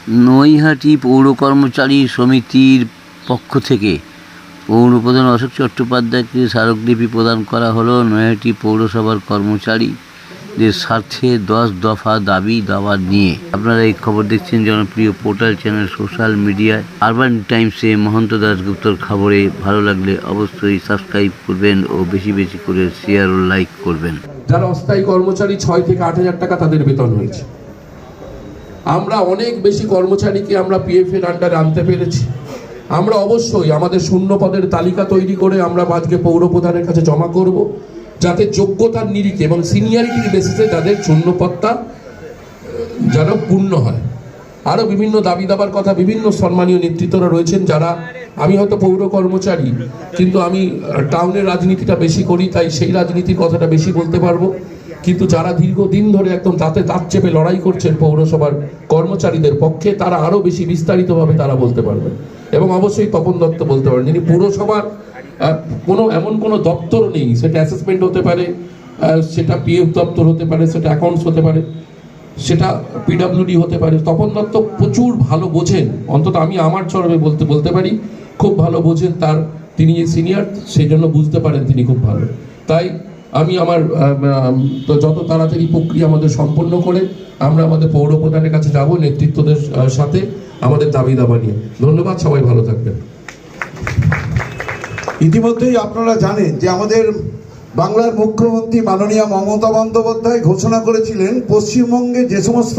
নৈহাটি পৌর কর্মচারী সমিতির পক্ষ থেকে পৌরপ্রধান অশোক চট্টোপাধ্যায়কে স্মারকলিপি প্রদান করা হলো। নৈহাটি পৌরসভার কর্মচারীদের স্বার্থে 10 দফা দাবি দাওয়া নিয়ে। আপনারা এই খবর দেখছেন জনপ্রিয় পোর্টাল চ্যানেল সোশ্যাল মিডিয়ায় আরবান টাইমসে মহন্ত দাশগুপ্তর খবরে। ভালো লাগলে অবশ্যই সাবস্ক্রাইব করবেন ও বেশি বেশি করে শেয়ার ও লাইক করবেন। যারা অস্থায়ী কর্মচারী 6 থেকে 8,000 টাকা তাদের বেতন হয়েছে। আমরা অনেক বেশি কর্মচারীকে আমরা পিএফ এর আন্ডারে আনতে পেরেছি। আমরা অবশ্যই আমাদের শূন্য পদের তালিকা তৈরি করে আমরা আজকে পৌর প্রধানের কাছে জমা করব, যাতে যোগ্যতার নিরিখে এবং সিনিয়রিটির বেসিসে যাদের শূন্য পদটা যেন পূর্ণ হয়। আরও বিভিন্ন দাবি দাবার কথা বিভিন্ন সম্মানীয় নেতৃত্বরা রয়েছেন যারা, আমি হয়তো পৌর কর্মচারী কিন্তু আমি টাউনের রাজনীতিটা বেশি করি, তাই সেই রাজনীতির কথাটা বেশি বলতে পারবো। কিন্তু যারা দীর্ঘদিন ধরে একদম দাঁতে দাঁত চেপে লড়াই করছেন পৌরসভার কর্মচারীদের পক্ষে, তারা আরও বেশি বিস্তারিতভাবে তারা বলতে পারবেন। এবং অবশ্যই তপন দত্ত বলতে পারেন, যিনি পৌরসভার এমন কোনো দপ্তর নেই, সেটা অ্যাসেসমেন্ট হতে পারে, সেটা পিএফ দপ্তর হতে পারে, সেটা অ্যাকাউন্টস হতে পারে, সেটা পিডব্লিউডি হতে পারে। তপন দত্ত প্রচুর ভালো বোঝেন, অন্তত আমি আমার চরমে বলতে পারি খুব ভালো বোঝেন। তিনি যে সিনিয়র সেই জন্য বুঝতে পারেন তিনি খুব ভালো। তাই আমি আমার যত তাড়াতাড়ি প্রক্রিয়া আমাদের সম্পন্ন করে আমরা আমাদের পৌর প্রধানের কাছে যাব নেতৃত্বদের সাথে আমাদের দাবি দাবা নিয়ে। ধন্যবাদ, সবাই ভালো থাকবেন। ইতিমধ্যেই আপনারা জানেন যে আমাদের বাংলার মুখ্যমন্ত্রী মাননীয় মমতা বন্দ্যোপাধ্যায় ঘোষণা করেছিলেন পশ্চিমবঙ্গে যে সমস্ত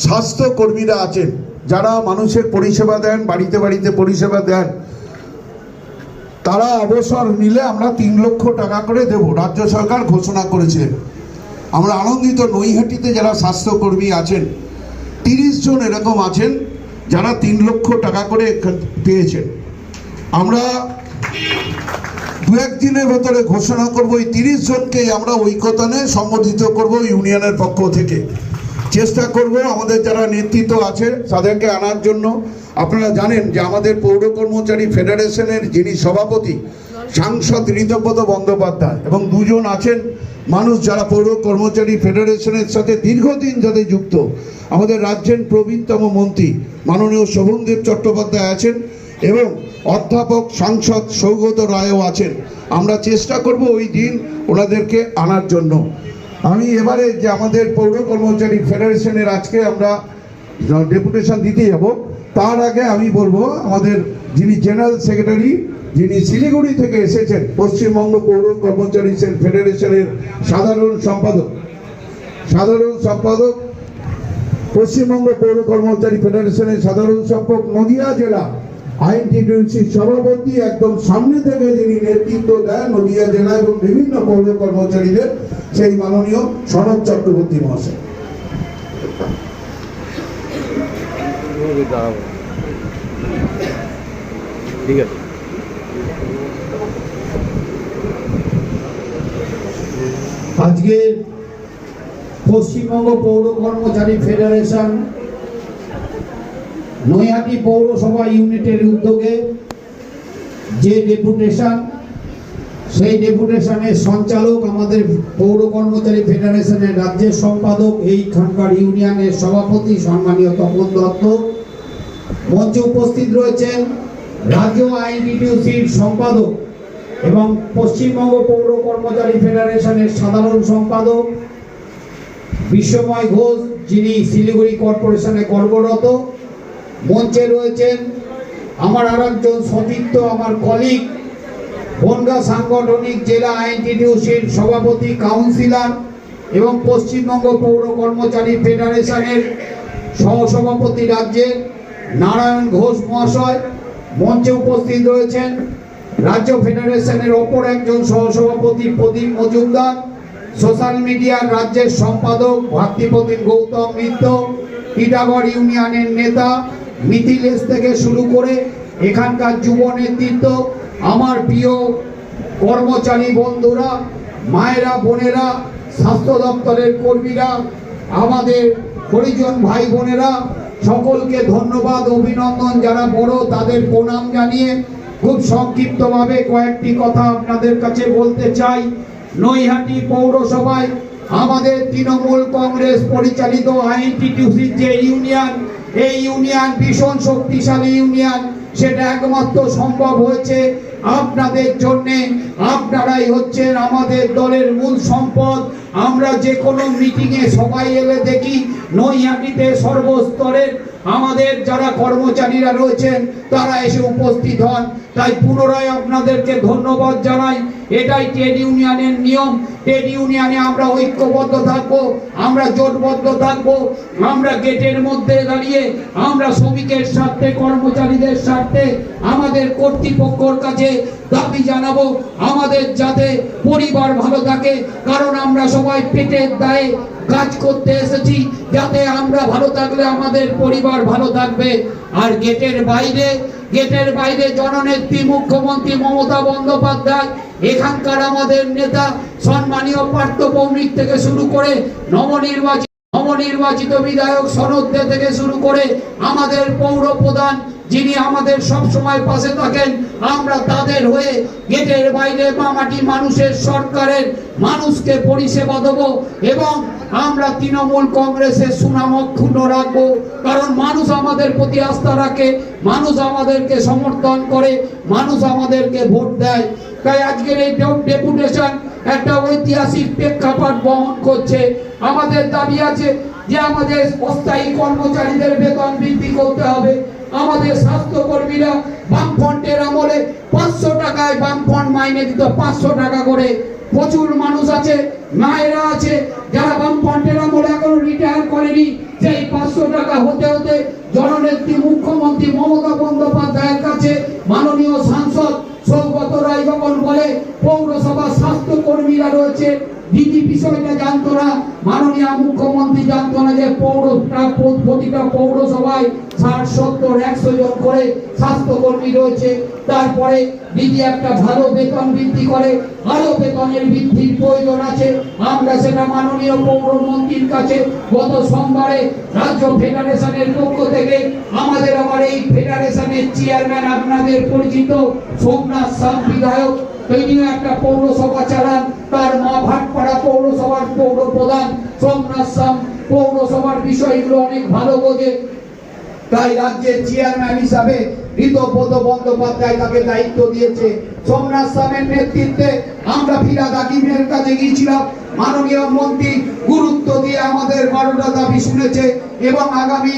স্বাস্থ্যকর্মীরা আছেন, যারা মানুষের পরিষেবা দেন, বাড়িতে বাড়িতে পরিষেবা দেন, তারা অবসর নিলে আমরা 3 লক্ষ টাকা করে দেব, রাজ্য সরকার ঘোষণা করেছিলেন। আমরা আনন্দিত, নৈহাটিতে যারা স্বাস্থ্যকর্মী আছেন 30 জন এরকম আছেন যারা 3 লক্ষ টাকা করে পেয়েছেন। আমরা 2-1 দিনের ভেতরে ঘোষণা করব এই 30 জনকে আমরা ঐকতানে সম্বোধিত করব ইউনিয়নের পক্ষ থেকে। চেষ্টা করব আমাদের যারা নেতৃত্ব আছে তাদেরকে আনার জন্য। আপনারা জানেন যে আমাদের পৌর কর্মচারী ফেডারেশনের যিনি সভাপতি সাংসদ ঋতব্রত বন্দ্যোপাধ্যায় এবং 2 জন আছেন মানুষ যারা পৌর কর্মচারী ফেডারেশনের সাথে দীর্ঘদিন যাদের যুক্ত, আমাদের রাজ্যের প্রবীণতম মন্ত্রী মাননীয় শোভনদেব চট্টোপাধ্যায় আছেন এবং অধ্যাপক সাংসদ সৌগত রায়ও আছেন। আমরা চেষ্টা করব ওই দিন ওনাদেরকে আনার জন্য। আমি এবারে যে আমাদের পৌর কর্মচারী ফেডারেশনের আজকে আমরা ডেপুটেশন দিতে যাব, তার আগে আমি বলবো আমাদের যিনি জেনারেল সেক্রেটারি, যিনি শিলিগুড়ি থেকে এসেছেন, পশ্চিমবঙ্গ পৌর কর্মচারী ফেডারেশনের সাধারণ সম্পাদক পশ্চিমবঙ্গ পৌর কর্মচারী ফেডারেশনের সাধারণ সম্পাদক, নদিয়া জেলা আইএনটিটিউসির সভাপতি, একদম সামনে থেকে যিনি নেতৃত্ব দেন নদিয়া জেলা এবং বিভিন্ন পৌর কর্মচারীদের, সেই মাননীয় সনদ চক্রবর্তী মহাশয়। আজকে পশ্চিমবঙ্গ পৌর কর্মচারী ফেডারেশন নৈহাটি পৌরসভা ইউনিটের উদ্যোগে যে ডেপুটেশন, সেই ডেপুটেশনের সঞ্চালক আমাদের পৌর কর্মচারী ফেডারেশনের রাজ্যের সম্পাদক, এইখানকার ইউনিয়নের সভাপতি সম্মানীয় তপন দত্ত। মঞ্চে উপস্থিত রয়েছেন রাজ্য আইএনটিটিউসির সম্পাদক এবং পশ্চিমবঙ্গ পৌর কর্মচারী ফেডারেশনের সাধারণ সম্পাদক বিশ্বময় ঘোষ, যিনি শিলিগুড়ি কর্পোরেশনে কর্মরত। মঞ্চে রয়েছেন আমার আরেকজন সতীর্থ, আমার কলিগ, বনগাঁ সাংগঠনিক জেলা আইএনটিটিউসির সভাপতি কাউন্সিলর এবং পশ্চিমবঙ্গ পৌর কর্মচারী ফেডারেশনের সহসভাপতি রাজ্যের নারায়ণ ঘোষ মহাশয়। মঞ্চে উপস্থিত রয়েছেন রাজ্য ফেডারেশনের অপর একজন সহসভাপতি প্রদীপ মজুমদার, সোশ্যাল মিডিয়ার রাজ্যের সম্পাদক ভাতৃপ্রতিম গৌতম মিত্র, টিটাগড় ইউনিয়নের নেতা মিথিলেশ থেকে শুরু করে এখানকার যুব নেতৃত্ব, আমার প্রিয় কর্মচারী বন্ধুরা, মায়েরা, বোনেরা, স্বাস্থ্য দপ্তরের কর্মীরা, আমাদের হরিজন ভাই বোনেরা, সকলকে ধন্যবাদ, অভিনন্দন। যারা বড় তাদের প্রণাম জানিয়ে খুব সংক্ষিপ্তভাবে কয়েকটি কথা আপনাদের কাছে বলতে চাই। নৈহাটি পৌরসভায় আমাদের তৃণমূল কংগ্রেস পরিচালিত আইএনটিটিউসির যে ইউনিয়ন, এই ইউনিয়ন ভীষণ শক্তিশালী ইউনিয়ন, সেটা একমাত্র সম্ভব হয়েছে আপনাদের জন্যে। আপনারাই হচ্ছেন আমাদের দলের মূল সম্পদ। আমরা যে কোনো মিটিংয়ে সবাই এলে দেখি নৈহাটিতে সর্বস্তরের আমাদের যারা কর্মচারীরা রয়েছেন তারা এসে উপস্থিত হন। তাই পুনরায় আপনাদেরকে ধন্যবাদ জানাই। এটাই ট্রেড ইউনিয়নের নিয়ম। ট্রেড ইউনিয়নে আমরা ঐক্যবদ্ধ থাকবো, আমরা জোটবদ্ধ থাকবো, আমরা গেটের মধ্যে দাঁড়িয়ে আমরা শ্রমিকের স্বার্থে, কর্মচারীদের স্বার্থে আমাদের কর্তৃপক্ষের কাছে দাবি জানাবো আমাদের যাতে পরিবার ভালো থাকে। কারণ আমরা সবাই পেটের দায়ে কাজ করতে এসেছি, যাতে আমরা ভালো থাকলে আমাদের পরিবার ভালো থাকবে। আর গেটের বাইরে জননেত্রী মুখ্যমন্ত্রী মমতা বন্দ্যোপাধ্যায়, এখানকার আমাদের নেতা সম্মানীয় পার্থ ভৌমিক থেকে শুরু করে নবনির্বাচিত বিধায়ক সনদ দে থেকে শুরু করে আমাদের পৌর প্রধান যিনি আমাদের সব সময় পাশে থাকেন, আমরা তাদের হয়ে গেটের বাইরে মামাটি মানুষের সরকারের মানুষকে পরিষেবা দেবো এবং আমরা তৃণমূল কংগ্রেসের সুনাম অক্ষুণ্ণ রাখবো। কারণ মানুষ আমাদের প্রতি আস্থা রাখে, মানুষ আমাদেরকে সমর্থন করে, মানুষ আমাদেরকে ভোট দেয়। তাই আজকের এই ডেপুটেশন একটা ঐতিহাসিক প্রেক্ষাপট বহন করছে। আমাদের দাবি আছে যে আমাদের অস্থায়ী কর্মচারীদের বেতন বৃদ্ধি করতে হবে। আমাদের স্বাস্থ্যকর্মীরা বামফ্রন্টের আমলে 500 টাকায় বামফ্রন্ট মাইনে দিত, 500 টাকা করে। প্রচুর মানুষ আছে, মায়েরা আছে যারা বামফ্রন্টের আমলে এখনো রিটায়ার করেনি। সেই 500 টাকা হতে হতে জননেত্রী মুখ্যমন্ত্রী মমতা বন্দ্যোপাধ্যায়ের কাছে মাননীয় সাংসদ সৌগত রায় যখন বলে পৌরসভার স্বাস্থ্যকর্মীরা রয়েছে, দিদি বিষয়টা জানতো না, মাননীয় মুখ্যমন্ত্রী জানতো না যে প্রতিটা পৌরসভায় 60, 70, 100 জন করে স্বাস্থ্যকর্মী রয়েছে। তারপরে দিদি একটা ভালো বেতন বৃদ্ধি করে, আরো বেতনের বৃদ্ধির প্রয়োজন আছে। আমরা সেটা মাননীয় পৌরমন্ত্রীর কাছে গত সোমবারে রাজ্য ফেডারেশনের পক্ষ থেকে আমাদের আবার এই ফেডারেশনের চেয়ারম্যান আপনাদের পরিচিত সোমনাথ সাম বিধায়ক, তিনিও একটা পৌরসভা চালান, তার মা ভাটপাড়া পৌরসভার পৌর প্রধান সোমনাথ সাম পৌরসভার বিষয়গুলো অনেক ভালো বোঝে। তাই রাজ্যের চেয়ারম্যান হিসাবে ঋতব্রত বন্দ্যোপাধ্যায় তাকে দায়িত্ব দিয়েছে। সোমনাথ সামের নেতৃত্বে আমরা ফিরাদ হাকিমের কাছে গিয়েছিলাম। মাননীয় মন্ত্রী গুরুত্ব দিয়ে আমাদের 12টা দাবি শুনেছে এবং আগামী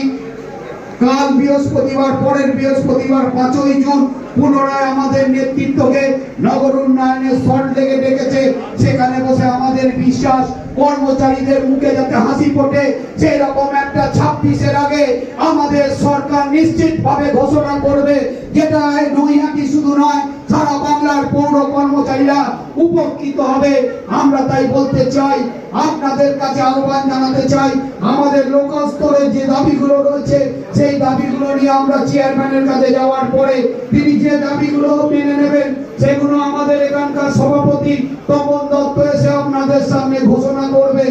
কাল বৃহস্পতিবার, পরের বৃহস্পতিবার 5ই জুন পুনরায় আমাদের নেতৃত্বকে নগর উন্নয়নের সল্ট লেগে ডেকেছে। সেখানে বসে আমাদের বিশ্বাস কর্মচারীদের মুখে যাতে হাসি ফোটে সেই রকম একটা 26-এর আগে আমাদের সরকার নিশ্চিতভাবে ঘোষণা করবে, যেটা নৈহাটি শুধু নয় সারা বাংলার পৌর কর্মচারীরা উপকৃত হবে। আমরা তাই বলতে চাই, আপনাদের কাছে আহ্বান জানাতে চাই, আমাদের লোকাল স্তরে যে দাবিগুলো রয়েছে সেই দাবিগুলো নিয়ে আমরা চেয়ারম্যানের কাছে যাওয়ার পরে তিনি যে দাবিগুলো মেনে নেবেন সেগুলো আমাদের এখানকার সভাপতি তপন দত্ত এসে আপনাদের সামনে ঘোষণা করবে।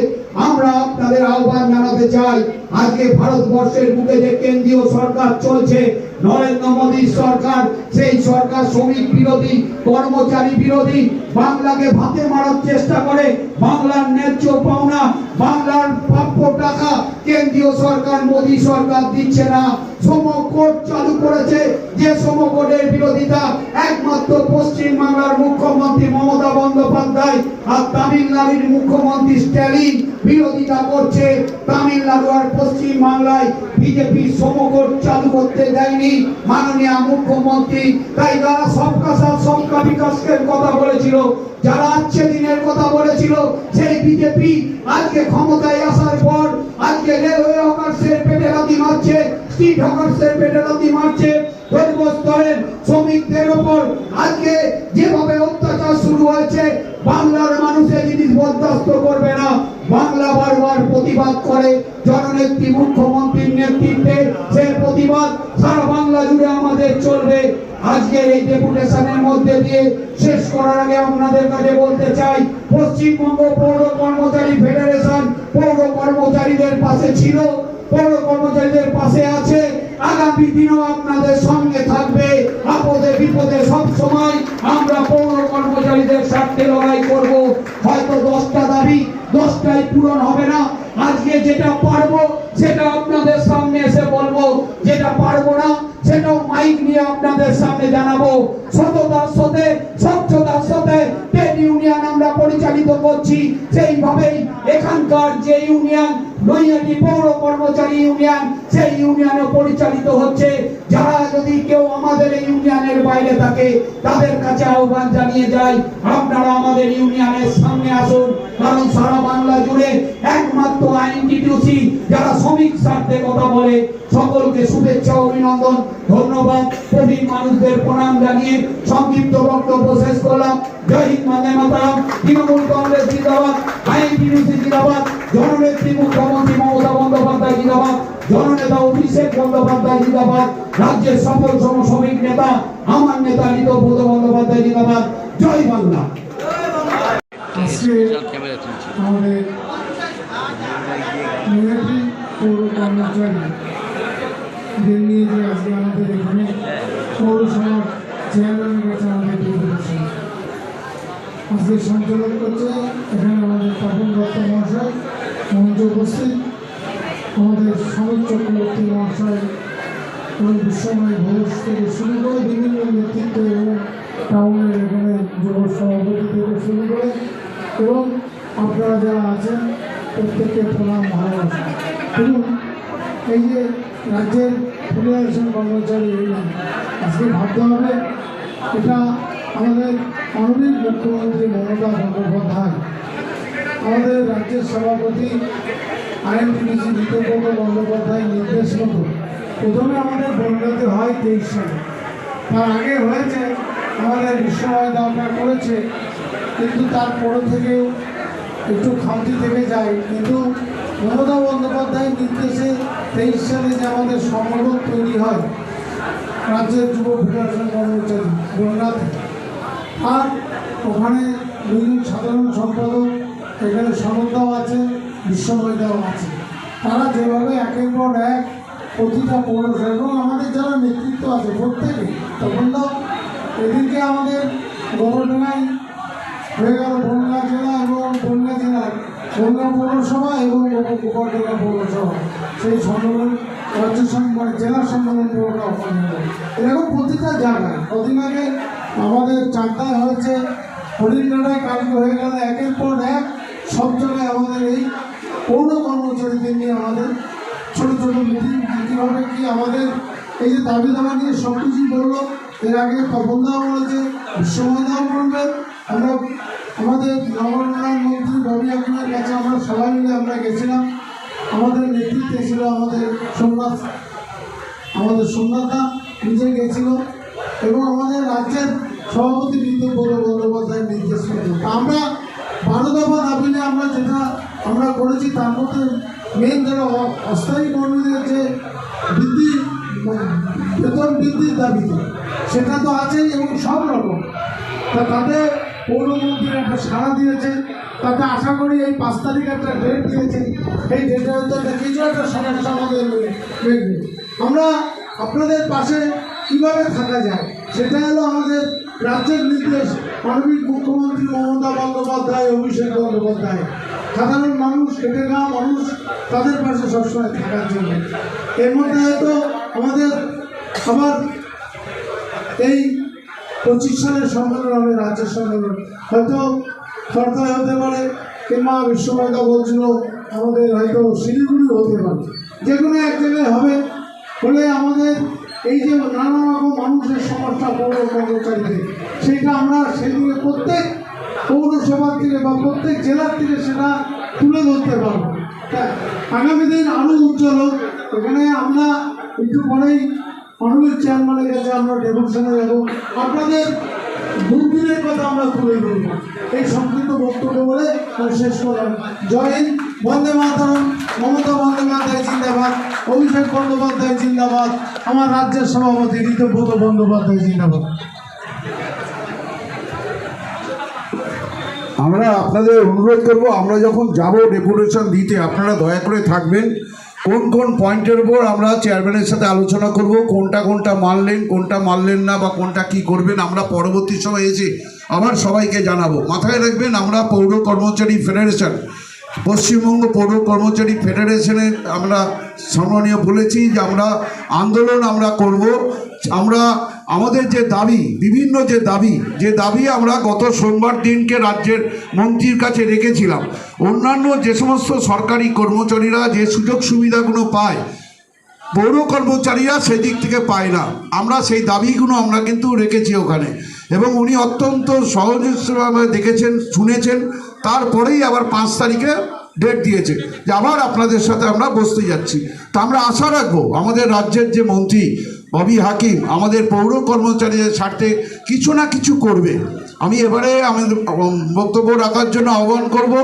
আমরা আপনাদের আহ্বান জানাতে চাই, আজকে ভারতবর্ষের বুকে যে কেন্দ্রীয় সরকার চলছে, নরেন্দ্র মোদীর সরকার, সেই সরকার শ্রমিক বিরোধী, কর্মচারী বিরোধী, বাংলাকে ভাতে মারার চেষ্টা করে। বাংলার ন্যায্য পাওনা, বাংলার প্রাপ্য টাকা কেন্দ্রীয় সরকার, মোদী সরকার দিচ্ছে না। সমকোড চালু করেছে, যে সমকোডের বিরোধিতা একমাত্র পশ্চিম বাংলার মুখ্যমন্ত্রী মমতা বন্দ্যোপাধ্যায় আর তামিলনাড়ুর মুখ্যমন্ত্রী স্ট্যালিন বিরোধিতা করছে। তামিলনাড়ু আর পশ্চিম বাংলায় বিজেপি সমকোড চালু করতে দেয়নি মাননীয় মুখ্যমন্ত্রী। তাই যারা সবকা সাথ সবকা বিকাশের কথা বলেছিল, যারা আজকে দিনের কথা বলেছিল, সেই বিজেপি আজকে ক্ষমতায় আসার পর আজকে রেলওয়ে হকার্সের পেটে লাথি মারছে, স্ট্রিট হকার্সের পেটে লাথি মারছে। স্তরের শ্রমিকদের উপর আজকে যেভাবে অত্যাচার শুরু হয়েছে, বাংলার মানুষের জিনিস বরদাস্ত করবে না। বাংলা বারবার প্রতিবাদ করে, জননেত্রী মুখ্যমন্ত্রীর নেতৃত্বে সে প্রতিবাদ সারা বাংলা জুড়ে আমাদের চলবে। আজকের এই ডেপুটেশনের মধ্যে দিয়ে শেষ করার আগে আপনাদের কাছে বলতে চাই, পশ্চিমবঙ্গ পৌর কর্মচারী ফেডারেশন পৌর কর্মচারীদের পাশে ছিল, পৌর কর্মচারীদের পাশে আছে, আগামী দিনও আপনাদের সঙ্গে থাকবে। আপদে বিপদে সব সময় আমরা পৌর কর্মচারীদের স্বার্থে লড়াই করব। হয়তো 10টা দাবি 10টাই পূরণ হবে না, আজকে যেটা পারবো সেটা আপনাদের সামনে এসে বলবো। যেটা পারবো না সেটাও মাইক নিয়ে আপনাদের সামনে জানাবো। সততার সাথে স্বচ্ছতার সাথে ট্রেড ইউনিয়ন আমরা পরিচালিত করছি। সেইভাবেই এখানকার যে ইউনিয়ন নৈহাটি পৌর কর্মচারী ইউনিয়ন, সেই ইউনিয়নও পরিচালিত হচ্ছে। যারা যদি কেউ আমাদের এই ইউনিয়নের বাইরে থাকে তাদের কাছে আহ্বান জানিয়ে যায়, আপনারা আমাদের ইউনিয়নের সামনে আসুন। কারণ সারা বাংলা জুড়ে একমাত্র আইনটিটিউসি যারা শ্রমিক স্বার্থে কথা বলে। সকলকে শুভেচ্ছা, অভিনন্দন, ধন্যবাদ। প্রবীণ মানুষদের প্রণাম জানিয়ে সংক্ষিপ্ত বক্তব্য শেষ করলাম। জয় হিন্দ, বন্দে মাতরম। তৃণমূল কংগ্রেস জিন্দাবাদ, আইনটিটিউসি জিন্দাবাদ, জননেত্রী মুখ্যমন্ত্রী মমতা বন্দ্যোপাধ্যায় জিন্দাবাদ, জননেতা অভিষেক বন্দ্যোপাধ্যায় জিন্দাবাদ, রাজ্যের সকল শ্রমিক নেতা আমার নেতা ঋতব্রত বন্দ্যোপাধ্যায় জিন্দাবাদ। জয় বাংলা। আমাদের নৈহাটি পৌর কর্মচারীদের নিয়ে যে আজকে আমাদের এখানে পৌরসভার চেয়ারম্যানের কাছে আমাদের ডেপুটেশন আজকে সঞ্চালন করছে। এখানে আমাদের তপন দত্ত মহাশয় মঞ্চে উপস্থিত, আমাদের সনদ চক্রবর্তী মহাশয় এবং বিশ্বময় ঘোষ থেকে শুরু করে বিভিন্ন নেতৃত্ব এবং টাউনের এখানে যুব সভাপতি থেকে শুরু করে এবং আপনারা যারা আছেন প্রত্যেককে প্রণাম, ভালোবাসা। এবং এই যে রাজ্যের ফেডারেশন কর্মচারী ইউনিয়ন আজকে ভাবতে হবে, এটা আমাদের মাননীয় মুখ্যমন্ত্রী মমতা বন্দ্যোপাধ্যায়, আমাদের রাজ্যের সভাপতি আইনটিটিউসি ঋতব্রত বন্দ্যোপাধ্যায় নির্দেশ মতো প্রথমে আমাদের বনগাঁতে হয় 23 সালে, তার আগে হয়েছে আমাদের বিশ্বময় দাওটা করেছে, কিন্তু তারপর থেকেও একটু খামতি থেকে যায়। কিন্তু মমতা বন্দ্যোপাধ্যায়ের নির্দেশে 23 সালে যে আমাদের সংগঠন তৈরি হয় রাজ্যের যুব ফেডারেশন কর্মচারী বনগাঁতে, আর ওখানে দুজন সাধারণ সম্পাদক, এখানে সনদাও আছে, বিশ্বময়দাও আছে। তারা যেভাবে একের পর এক প্রতিটা পৌরসভা এবং আমাদের যারা নেতৃত্ব আছে প্রত্যেকে, তখন তো এদিকে আমাদের গভর্নমেন্ট হয়ে গেল বনগাঁ জেলা এবং বনগাঁ জেলার বনগাঁ পৌরসভা এবং গোপালডাঙ্গা পৌরসভা, সেই সম্মেলন রাজ্য সম্মেলন জেলা সম্মেলন এরকম প্রতিটা জায়গায়। কদিন আগে আমাদের চাকদায় হয়েছে, হরিণঘাটায় কালকে হয়ে গেল, একের পর এক সব জায়গায় আমাদের এই পৌর কর্মচারীদের নিয়ে আমাদের ছোটো ছোটো মিটিং। কীভাবে কি আমাদের এই যে দাবি দাবা নিয়ে সব কিছুই বললো। এর আগে তপনদাও বলেছে, বিশ্বময়দাও বলবেন। আমরা আমাদের নগর মন্ত্রী রবি আকিমের কাছে আমরা সবাই মিলে আমরা গেছিলাম। আমাদের নেতৃত্বে ছিল আমাদের সোমনাথদা নিজে গেছিল এবং আমাদের রাজ্যের সভাপতি ঋতব্রত বন্দ্যোপাধ্যায়ের নির্দেশ করেছে। আমরা 12 দফা দাবি নিয়ে আমরা যেটা আমরা করেছি, তার মধ্যে মেন যারা অস্থায়ী কর্মীদের যে বেতন বৃদ্ধির দাবিতে সেটা তো আছেই এবং সব রকম তাতে পৌরমন্ত্রী একটা সাড়া দিয়েছে। তাতে আশা করি এই 5 তারিখ একটা ডেট দিয়েছে, এই ডেটের মধ্যে কিছু একটা সমস্যা আমাদের দেখবে। আমরা আপনাদের পাশে কীভাবে থাকা যায় সেটা হলো আমাদের রাজ্যের নির্দেশ। মাননীয় মুখ্যমন্ত্রী মমতা বন্দ্যোপাধ্যায়, অভিষেক বন্দ্যোপাধ্যায় সাধারণ মানুষ, খেটে খাওয়া মানুষ, তাদের পাশে সবসময় থাকার জন্য। এর মধ্যে হয়তো আমাদের আবার এই 25 সালের সম্মেলন হবে, রাজ্যের সম্মেলন হয়তো সরকার হতে পারে, কিংবা বিশ্বময়দা বলছিল আমাদের হয়তো শিলিগুড়ি হতে পারে, যে কোনো এক জায়গায় হবে। ফলে আমাদের এই যে নানা রকম মানুষের সমস্যা পৌর কর্মচারীদের, সেটা আমরা সেদিকে প্রত্যেক পৌরসভার থেকে বা প্রত্যেক জেলার থেকে সেটা তুলে ধরতে পারবো। আগামী দিন আরও উজ্জ্বল হোক। এখানে আমরা একটু পরেই মাননীয় চেয়ারম্যানের কাছে আমরা ডেপুটেশনে যাব, আপনাদের দুর্দিনের কথা আমরা তুলে ধরব। এই সংক্ষিপ্ত বক্তব্য বলে আমি শেষ করলাম। জয় হিন্দ, বন্দে মাতরম। মমতা বন্দ্যোপাধ্যায় জিন্দাবাদ, অভিষেক বন্দ্যোপাধ্যায় জিন্দাবাদ, আমার রাজ্যের সভাপতি ঋতব্রত বন্দ্যোপাধ্যায় জিন্দাবাদ। আমরা আপনাদের অনুরোধ করব, আমরা যখন যাব ডেপুটেশন দিতে আপনারা দয়া করে থাকবেন। কোন কোন পয়েন্টের উপর আমরা চেয়ারম্যানের সাথে আলোচনা করব, কোনটা কোনটা মানলেন, কোনটা মানলেন না, বা কোনটা কি করবেন, আমরা পরবর্তী সময় এসে আবার সবাইকে জানাবো। মাথায় রাখবেন, আমরা পৌর কর্মচারী ফেডারেশন পশ্চিমবঙ্গ পৌর কর্মচারী ফেডারেশনের আমরা সম্মানীয় বলেছি যে আমরা আন্দোলন আমরা করব। আমরা আমাদের যে দাবি, বিভিন্ন যে দাবি আমরা গত সোমবার দিনকে রাজ্যের মন্ত্রীর কাছে রেখেছিলাম। অন্যান্য যে সমস্ত সরকারি কর্মচারীরা যে সুযোগ সুবিধাগুলো পায়, পৌর কর্মচারীরা সেই দিক থেকে পায় না। আমরা সেই দাবিগুলো আমরা কিন্তু রেখেছি ওখানে, এবং উনি অত্যন্ত সহজভাবে দেখেছেন, শুনেছেন। তারপরেই আবার 5 তারিখে ডেট দিয়েছে যে আবার আপনাদের সাথে আমরা বসতে যাচ্ছি। তা আমরা আশা রাখবো আমাদের রাজ্যের যে মন্ত্রী ববি হাকিম আমাদের পৌর কর্মচারীদের স্বার্থে কিছু না কিছু করবে। আমি এবারে আমাদের বক্তব্য রাখার জন্য আহ্বান করব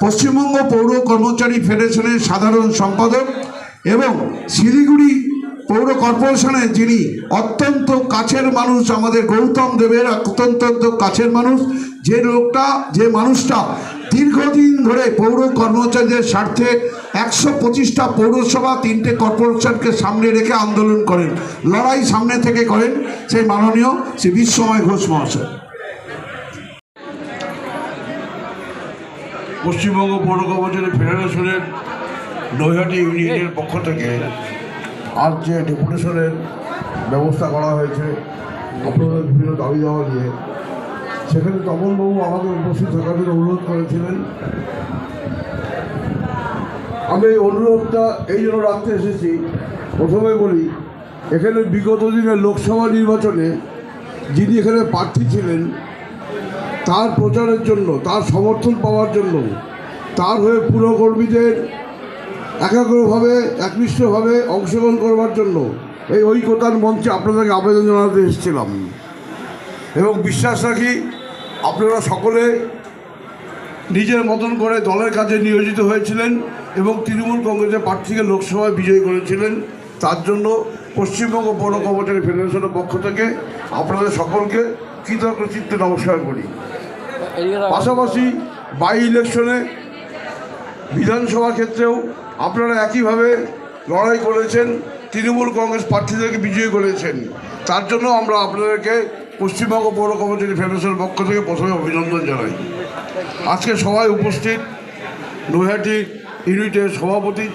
পশ্চিমবঙ্গ পৌর কর্মচারী ফেডারেশনের সাধারণ সম্পাদক এবং শিলিগুড়ি পৌর কর্পোরেশনের যিনি অত্যন্ত কাছের মানুষ, আমাদের গৌতম দেবের অত্যন্ত কাছের মানুষ, যে মানুষটা দীর্ঘদিন ধরে পৌর কর্মচারীদের স্বার্থে 125টা পৌরসভা 3টে কর্পোরেশনকে সামনে রেখে আন্দোলন করেন, লড়াই সামনে থেকে করেন, সেই মাননীয় শ্রী বিশ্বময় ঘোষ মহাশয়। পশ্চিমবঙ্গ পৌর কর্মচারী ফেডারেশনের নৈহাটি ইউনিয়নের পক্ষ থেকে আজ যে ডেপুটেশনের ব্যবস্থা করা হয়েছে আপনাদের বিভিন্ন দাবি দেওয়া নিয়ে, সেখানে তপনবাবু আমাদের উপস্থিত থাকার জন্য অনুরোধ করেছিলেন। আমি এই অনুরোধটা এই জন্য রাখতে এসেছি। প্রথমে বলি, এখানে বিগত দিনের লোকসভা নির্বাচনে যিনি এখানে প্রার্থী ছিলেন, তার প্রচারের জন্য, তার সমর্থন পাওয়ার জন্য, তার হয়ে পুরকর্মীদের একাগ্রভাবে একনিষ্ঠভাবে অংশগ্রহণ করবার জন্য এই ঐক্যতার মঞ্চে আপনাদেরকে আবেদন জানাতে এসেছিলাম। এবং বিশ্বাস রাখি আপনারা সকলে নিজের মতন করে দলের কাজে নিয়োজিত হয়েছিলেন এবং তৃণমূল কংগ্রেসের প্রার্থীকে লোকসভায় বিজয়ী করেছিলেন। তার জন্য পশ্চিমবঙ্গ পৌর কর্মচারী ফেডারেশনের পক্ষ থেকে আপনাদের সকলকে কৃতজ্ঞ চিত্তে নমস্কার করি। পাশাপাশি বাই ইলেকশনে বিধানসভা ক্ষেত্রেও আপনারা একইভাবে লড়াই করেছেন, তৃণমূল কংগ্রেস প্রার্থীদেরকে বিজয়ী করেছেন। তার জন্য আমরা আপনাদেরকে পশ্চিমবঙ্গ পৌর কর্মচারী ফেডারেশনের পক্ষ থেকে প্রথমে অভিনন্দন জানাই। আজকে সবাই উপস্থিত নৈহাটি ইউনিটের সভাপতি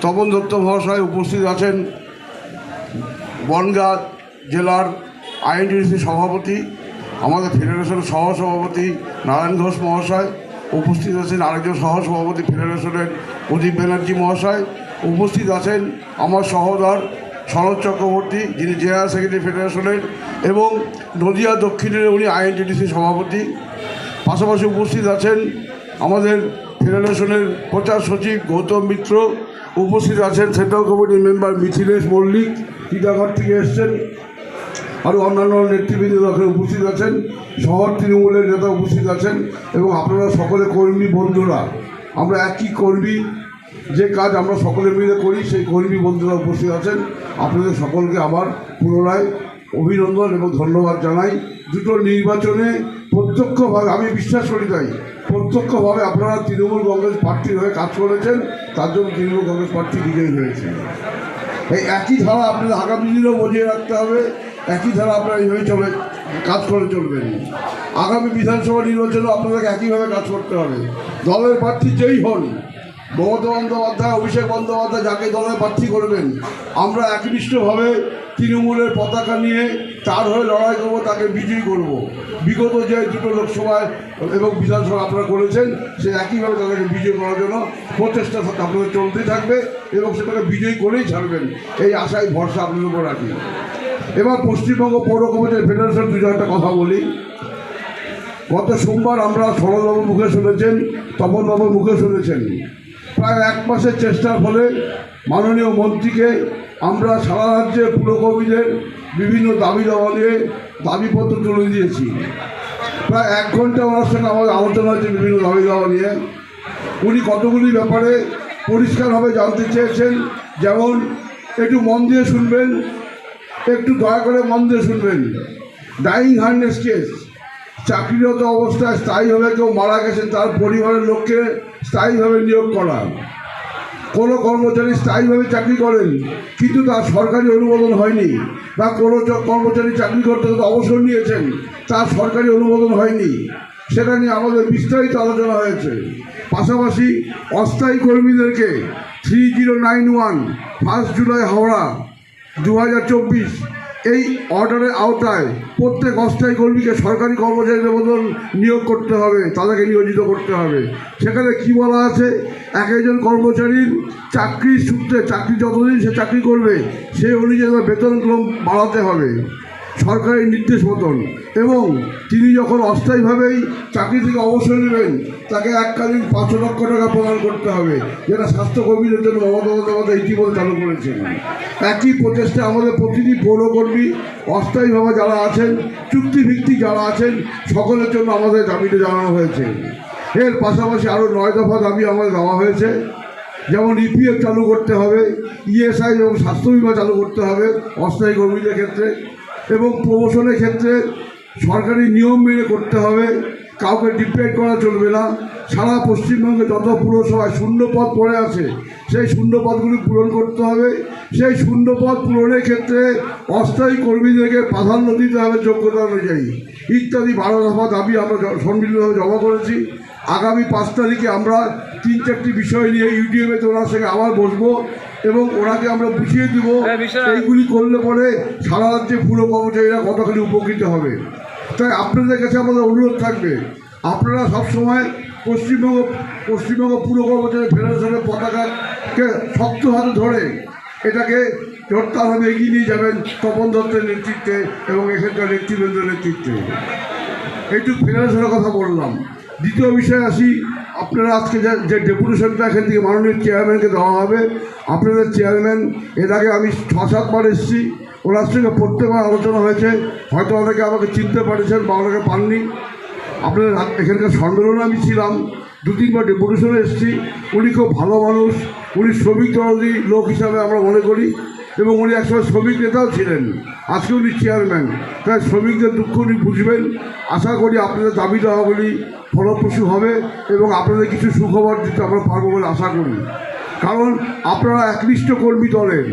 তপন দত্ত মহাশয় উপস্থিত আছেন, বনগাঁ জেলার আইএনটিসি সভাপতি, আমাদের ফেডারেশনের সহসভাপতি নারায়ণ ঘোষ মহাশয় উপস্থিত আছেন, আরেকজন সহসভাপতি ফেডারেশনের প্রদীপ ব্যানার্জি মহাশয় উপস্থিত আছেন, আমার সহোদর শরৎ চক্রবর্তী যিনি জেনারেল সেক্রেটারি ফেডারেশনের এবং নদিয়া দক্ষিণের উনি আইএনটিটিসি সভাপতি। পাশাপাশি উপস্থিত আছেন আমাদের ফেডারেশনের প্রচার সচিব গৌতম মিত্র, উপস্থিত আছেন সেন্ট্রাল কমিটির মেম্বার মিথিলেশ মল্লিক টিটাগড় থেকে এসছেন, আরও অন্যান্য নেতৃবৃন্দ ওখানে উপস্থিত আছেন, শহর তৃণমূলের নেতা উপস্থিত আছেন এবং আপনারা সকলে কর্মী বন্ধুরা, আমরা একই কর্মী, যে কাজ আমরা সকলে মিলে করি সেই কর্মী বন্ধুরা উপস্থিত আছেন। আপনাদের সকলকে আবার পুনরায় অভিনন্দন এবং ধন্যবাদ জানাই। দুটো নির্বাচনে প্রত্যক্ষভাবে, আমি বিশ্বাস করি তাই, প্রত্যক্ষভাবে আপনারা তৃণমূল কংগ্রেস প্রার্থীর হয়ে কাজ করেছেন, তার জন্য তৃণমূল কংগ্রেস প্রার্থী বিজয়ী হয়েছে। এই একই ধারা আপনাদের আগামী দিনেও বজিয়ে রাখতে হবে, একই ধারা আপনারা এইভাবে কাজ করে চলবেন। আগামী বিধানসভা নির্বাচনেও আপনাদেরকে একইভাবে কাজ করতে হবে। দলের প্রার্থী যেই হন, মমতা বন্দ্যোপাধ্যায়, অভিষেক বন্দ্যোপাধ্যায় যাকে দলের প্রার্থী করবেন, আমরা একনিষ্ঠভাবে তৃণমূলের পতাকা নিয়ে তার হয়ে লড়াই করবো, তাকে বিজয়ী করব। বিগত যে দুটো লোকসভায় এবং বিধানসভা আপনারা করেছেন, সে একইভাবে তাদেরকে বিজয়ী করার জন্য প্রচেষ্টা আপনাদের চলতেই থাকবে এবং সেটাকে বিজয়ী করেই ছাড়বেন, এই আশায় ভরসা আপনাদের উপর রাখি। এবার পশ্চিমবঙ্গ পৌর কর্মচারী ফেডারেশন দুটো একটা কথা বলি। গত সোমবার আমরা শরৎবাবুর মুখে শুনেছেন, তপনবাবুর মুখে শুনেছেন, প্রায় 1 মাসের চেষ্টার ফলে মাননীয় মন্ত্রীকে আমরা সারা রাজ্যে পুরকর্মীদের বিভিন্ন দাবি দেওয়া নিয়ে দাবিপত্র তুলে দিয়েছি। প্রায় 1 ঘন্টা ওনার সঙ্গে আমাদের আলোচনা হয়েছে বিভিন্ন দাবি দেওয়া নিয়ে। উনি কতগুলি ব্যাপারে পরিষ্কারভাবে জানতে চেয়েছেন, যেমন একটু মন দিয়ে শুনবেন, একটু দয়া করে মন দিয়ে শুনবেন। ডাইং হার্নেস কেস, চাকরিরত অবস্থায় স্থায়ীভাবে কেউ মারা গেছেন, তার পরিবারের লোককে স্থায়ীভাবে নিয়োগ করা। কোনো কর্মচারী স্থায়ীভাবে চাকরি করেন কিন্তু তার সরকারি অনুমোদন হয়নি, বা কোনো কর্মচারী চাকরি করতে অবসর নিয়েছেন, তার সরকারি অনুমোদন হয়নি, সেটা নিয়ে আমাদের বিস্তারিত আলোচনা হয়েছে। পাশাপাশি অস্থায়ী কর্মীদেরকে 3091 1 জুলাই হাওড়া 2024 এই অর্ডারের আওতায় প্রত্যেক অস্থায়ী কর্মীকে সরকারি কর্মচারীদের মতন নিয়োগ করতে হবে, তাদেরকে নিয়োজিত করতে হবে। সেখানে কি বলা আছে, এক একজন কর্মচারীর চাকরির সূত্রে চাকরি যতদিন সে চাকরি করবে সেই অনুযায়ী তার বেতনক্রম বাড়াতে হবে সরকারি নির্দেশ মতন, এবং তিনি যখন অস্থায়ীভাবেই চাকরি থেকে অবসর নেবেন তাকে এককালীন 5 লক্ষ টাকা প্রদান করতে হবে, যেটা স্বাস্থ্যকর্মীদের জন্য মমতা বন্দ্যোপাধ্যায় ইতিমধ্যে চালু করেছেন। একই প্রচেষ্টা আমাদের প্রতিটি পৌরকর্মী অস্থায়ীভাবে যারা আছেন, চুক্তিভিত্তিক যারা আছেন, সকলের জন্য আমাদের দাবিটা জানানো হয়েছে। এর পাশাপাশি আরও 9 দফা দাবি আমাদের দেওয়া হয়েছে, যেমন ইপিএফ চালু করতে হবে, ইএসআই এবং স্বাস্থ্য বিমা চালু করতে হবে অস্থায়ী কর্মীদের ক্ষেত্রে, এবং প্রমোশনের ক্ষেত্রে সরকারি নিয়ম মেনে করতে হবে, কাউকে ডিপেন্ড করা চলবে না। সারা পশ্চিমবঙ্গে যত পুরসভায় শূন্য পদ পড়ে আছে সেই শূন্য পদগুলি পূরণ করতে হবে। সেই শূন্য পদ পূরণের ক্ষেত্রে অস্থায়ী কর্মীদেরকে প্রাধান্য দিতে হবে যোগ্যতা অনুযায়ী, ইত্যাদি 12 দফা দাবি আমরা সম্মিলিতভাবে জমা করেছি। আগামী 5 তারিখে আমরা 3-4টি বিষয় নিয়ে ইউটিউবে ওনার সঙ্গে আবার বসবো এবং ওনাকে আমরা বুঝিয়ে দেবো এইগুলি করলে পরে সারা রাজ্যে পুরো কর্মচারীরা কতখানি উপকৃত হবে। তাই আপনাদের কাছে আমাদের অনুরোধ থাকবে, আপনারা সবসময় পশ্চিমবঙ্গ পুর কর্মচারী ফেডারেশনের পতাকাকে শক্ত হাতে ধরে এটাকে জোরদারভাবে এগিয়ে নিয়ে যাবেন তপন দত্তের নেতৃত্বে এবং এখানকার নেতৃবৃন্দের নেতৃত্বে। এইটুকু ফেডারেশনের কথা বললাম। দ্বিতীয় বিষয়ে আসি, আপনারা আজকে যে ডেপুটেশনটা এখান থেকে মাননীয় চেয়ারম্যানকে দেওয়া হবে, আপনাদের চেয়ারম্যান এর আগে আমি 6-7 বার এসেছি, ওনার সঙ্গে প্রত্যেকবার আলোচনা হয়েছে, হয়তো অনেকে আমাকে চিনতে পারেছেন বা অনেকে পাননি। আপনাদের এখানকার সম্মেলনে আমি ছিলাম, 2-3 বার ডেপুটেশনে এসেছি। উনি খুব ভালো মানুষ, উনি শ্রমিক দরদি লোক হিসাবে আমরা মনে করি, এবং উনি একসময় শ্রমিক নেতাও ছিলেন, আজকে উনি চেয়ারম্যান। তাই শ্রমিকদের দুঃখ উনি বুঝবেন। আশা করি আপনাদের দাবি দেওয়াগুলি ফলপ্রসূ হবে এবং আপনাদের কিছু সুখবর দিতে আমরা পারবো বলে আশা করি। কারণ আপনারা একনিষ্ঠ কর্মী দলের,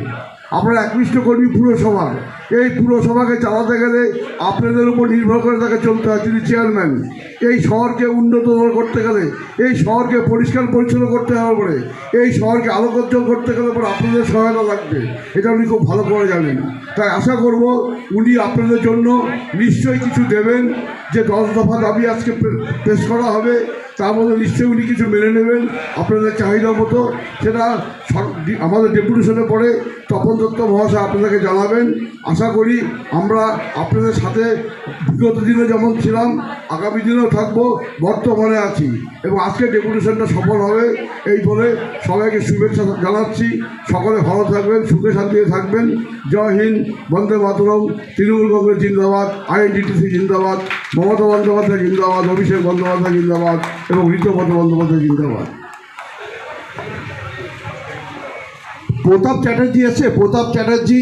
আপনারা একনিষ্ঠ কর্মী পুরসভার। এই পুরসভাকে চালাতে গেলে আপনাদের উপর নির্ভর করে তাকে চলতে হয়, তিনি চেয়ারম্যান। এই শহরকে উন্নততর করতে গেলে, এই শহরকে পরিষ্কার পরিচ্ছন্ন করতে হবে পরে, এই শহরকে আলোকোজ্জ্বল করতে গেলে পরে আপনাদের সহায়তা লাগবে, এটা উনি খুব ভালো করে জানেন। তাই আশা করব উনি আপনাদের জন্য নিশ্চয়ই কিছু দেবেন। যে 10 দফা দাবি আজকে পেশ করা হবে তার মধ্যে নিশ্চয়ই উনি কিছু মেনে নেবেন আপনাদের চাহিদা মতো। সেটা আমাদের ডেপুটেশনে পড়ে তপন দত্ত মহাশয় আপনাদেরকে জানাবেন। আশা করি আমরা আপনাদের সাথে বিগত দিনে যেমন ছিলাম আগামী দিনেও থাকবো, বর্তমানে আছি, এবং আজকে ডেপুটেশনটা সফল হবে এই বলে সবাইকে শুভেচ্ছা জানাচ্ছি। সকলে ভালো থাকবেন, সুখে শান্তিতে থাকবেন। জয় হিন্দ, বন্দে মাতরম, তৃণমূল কংগ্রেস জিন্দাবাদ, আইএনটিটিসি জিন্দাবাদ, মমতা বন্দ্যোপাধ্যায় জিন্দাবাদ, অভিষেক বন্দ্যোপাধ্যায় জিন্দাবাদ এবং ঋতুপদ বন্দ্যোপাধ্যায় জিন্দাবাদ। প্রতাপ চ্যাটার্জি আছে, প্রতাপ চ্যাটার্জি,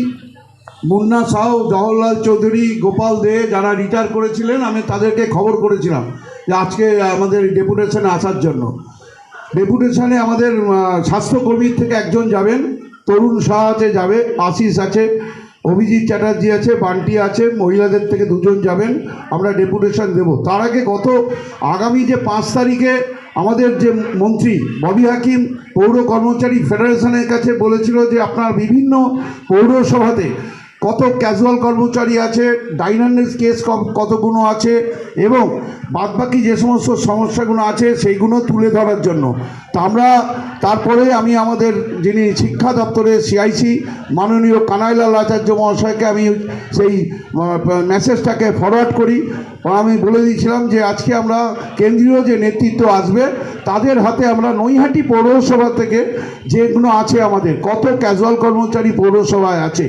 মুন্না সাউ, জওহরলাল চৌধুরী, গোপাল দে যারা রিটায়ার করেছিলেন, আমি তাদেরকে খবর করেছিলাম যে আজকে আমাদের ডেপুটেশনে আসার জন্য। ডেপুটেশনে আমাদের স্বাস্থ্যকর্মীর থেকে একজন যাবেন, তরুণ শাহ আছে যাবে, আশিস আছে, অভিজিৎ চ্যাটার্জি আছে, বান্টি আছে, মহিলাদের থেকে 2 জন যাবেন। আমরা ডেপুটেশন দেব। তার আগে আগামী যে 5 তারিখে আমাদের যে মন্ত্রী ববি হাকিম পৌর কর্মচারী ফেডারেশনের কাছে বলেছিল যে আপনার বিভিন্ন পৌরসভাতে কত ক্যাজুয়াল কর্মচারী আছে, ডাইনার্স কেস কতগুলো আছে, এবং বাদবাকি যে সমস্ত সমস্যাগুলো আছে সেইগুলো তুলে ধরার জন্য। তা আমরা তারপরে আমি আমাদের যিনি শিক্ষা দপ্তরের সিআইসি মাননীয় কানাইলাল আচার্য মহাশয়কে আমি সেই মেসেজটাকে ফরওয়ার্ড করি। আমি বলে দিয়েছিলাম যে আজকে আমরা কেন্দ্রীয় যে নেতৃত্ব আসবে তাদের হাতে আমরা নৈহাটি পৌরসভা থেকে যেগুলো আছে আমাদের কত ক্যাজুয়াল কর্মচারী পৌরসভায় আছে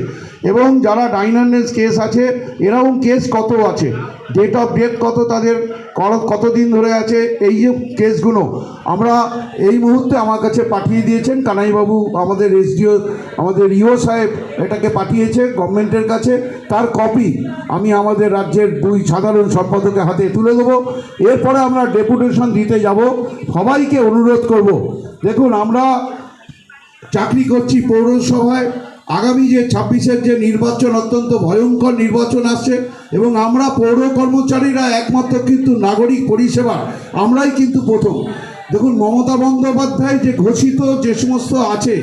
এবং যারা ডাইনার্স কেস আছে এরকম কেস কত আছে, ডেট অফ ডেথ কত, তাদের কতদিন ধরে আছে, এই যে কেসগুলো আমরা এই মুহূর্তে আমার কাছে পাঠিয়ে দিয়েছেন কানাইবাবু, আমাদের এসডিও, আমাদের ইও সাহেব এটাকে পাঠিয়েছে গভর্নমেন্টের কাছে। তার কপি আমি আমাদের রাজ্যের 2 সাধারণ সম্পাদকের হাতে তুলে দেবো। এরপরে আমরা ডেপুটেশন দিতে যাব। সবাইকে অনুরোধ করব, দেখুন আমরা চাকরি করছি পৌরসভায়, আগামী যে 26-এর যে নির্বাচন অত্যন্ত ভয়ঙ্কর নির্বাচন আসছে এবং আমরা পৌর কর্মচারীরা একমাত্র কিন্তু নাগরিক পরিষেবা আমরাই কিন্তু প্রথম। দেখুন, মমতা বন্দ্যোপাধ্যায় যে ঘোষিত যে সমস্ত আছে,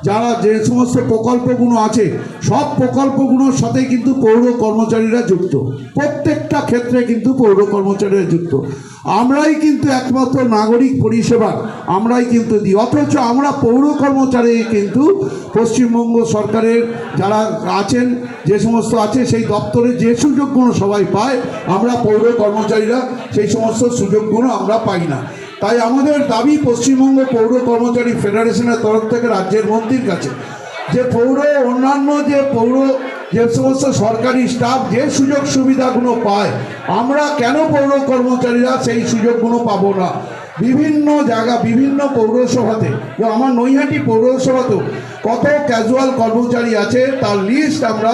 যারা যে সমস্ত প্রকল্পগুলো আছে, সব প্রকল্পগুলোর সাথে কিন্তু পৌর কর্মচারীরা যুক্ত, প্রত্যেকটা ক্ষেত্রে কিন্তু পৌর কর্মচারীরা যুক্ত। আমরাই কিন্তু একমাত্র নাগরিক পরিষেবা আমরাই কিন্তু দিই, অথচ আমরা পৌর কর্মচারী কিন্তু পশ্চিমবঙ্গ সরকারের যারা আছেন, যে সমস্ত আছে সেই দপ্তরে যে সুযোগগুলো সবাই পায়, আমরা পৌর কর্মচারীরা সেই সমস্ত সুযোগগুলো আমরা পাই না। তাই আমাদের দাবি পশ্চিমবঙ্গ পৌর কর্মচারী ফেডারেশনের তরফ থেকে রাজ্যের মন্ত্রীর কাছে, যে পৌর অন্যান্য যে সমস্ত সরকারি স্টাফ যে সুযোগ সুবিধাগুলো পায়, আমরা কেন পৌর কর্মচারীরা সেই সুযোগগুলো পাবো না? বিভিন্ন জায়গা, বিভিন্ন পৌরসভাতে, আমার নৈহাটি পৌরসভাতেও কত ক্যাজুয়াল কর্মচারী আছে তার লিস্ট আমরা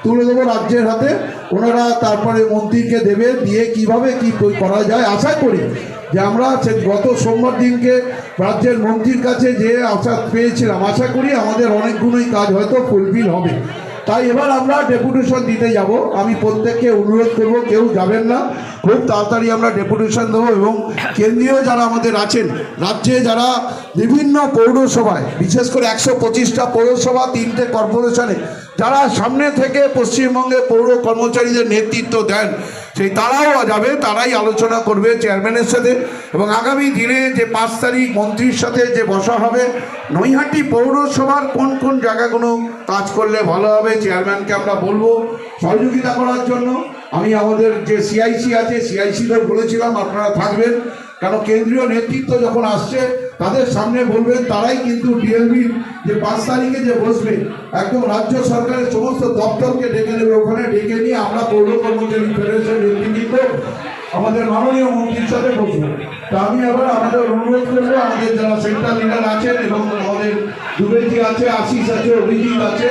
তুলে দেবো রাজ্যের হাতে, ওনারা তারপরে মন্ত্রীকে দেবে, দিয়ে কিভাবে কি করা যায়। আশা করি যে আমরা গত সোমবার দিনকে রাজ্যের মন্ত্রীর কাছে যে আশা পেয়েছিলাম, আশা করি আমাদের অনেকগুলোই কাজ হয়তো ফুলফিল হবে। তাই এবার আমরা ডেপুটেশন দিতে যাব। আমি প্রত্যেককে অনুরোধ করব, কেউ যাবেন না, খুব তাড়াতাড়ি আমরা ডেপুটেশন দেবো। এবং কেন্দ্রীয় যারা আমাদের আছেন, রাজ্যে যারা বিভিন্ন পৌরসভায়, বিশেষ করে 125টা পৌরসভা, 3টে কর্পোরেশনে যারা সামনে থেকে পশ্চিমবঙ্গে পৌর কর্মচারীদের নেতৃত্ব দেন, সেই তারাও যাবে, তারাই আলোচনা করবে চেয়ারম্যানের সাথে। এবং আগামী দিনে যে 5 তারিখ মন্ত্রীর সাথে যে বসা হবে, নৈহাটি পৌরসভার কোন কোন জায়গাগুলো কাজ করলে ভালো হবে, চেয়ারম্যানকে আমরা বলবো সহযোগিতা করার জন্য। আমি আমাদের যে সিআইসি আছে, সিআইসিদের বলেছিলাম আপনারা থাকবেন, কারণ কেন্দ্রীয় নেতৃত্ব যখন আসছে তাদের সামনে বলবেন, তারাই কিন্তু ডিএলবির যে 5 তারিখে যে বসবে, একদম রাজ্য সরকারের সমস্ত দপ্তরকে ডেকে নেবে, ওখানে ডেকে নিয়ে আমরা পৌর কর্মচারী ফেডারেশনের নেতৃত্ব আমাদের মাননীয় মন্ত্রীর সাথে বসবো। তা আমি আবার আমাদের অনুরোধ করবো, আমাদের যারা সেন্ট্রাল লিডার আছেন এবং আমাদের দুবেজি আছে, আশিস আছে, অভিজিৎ আছে,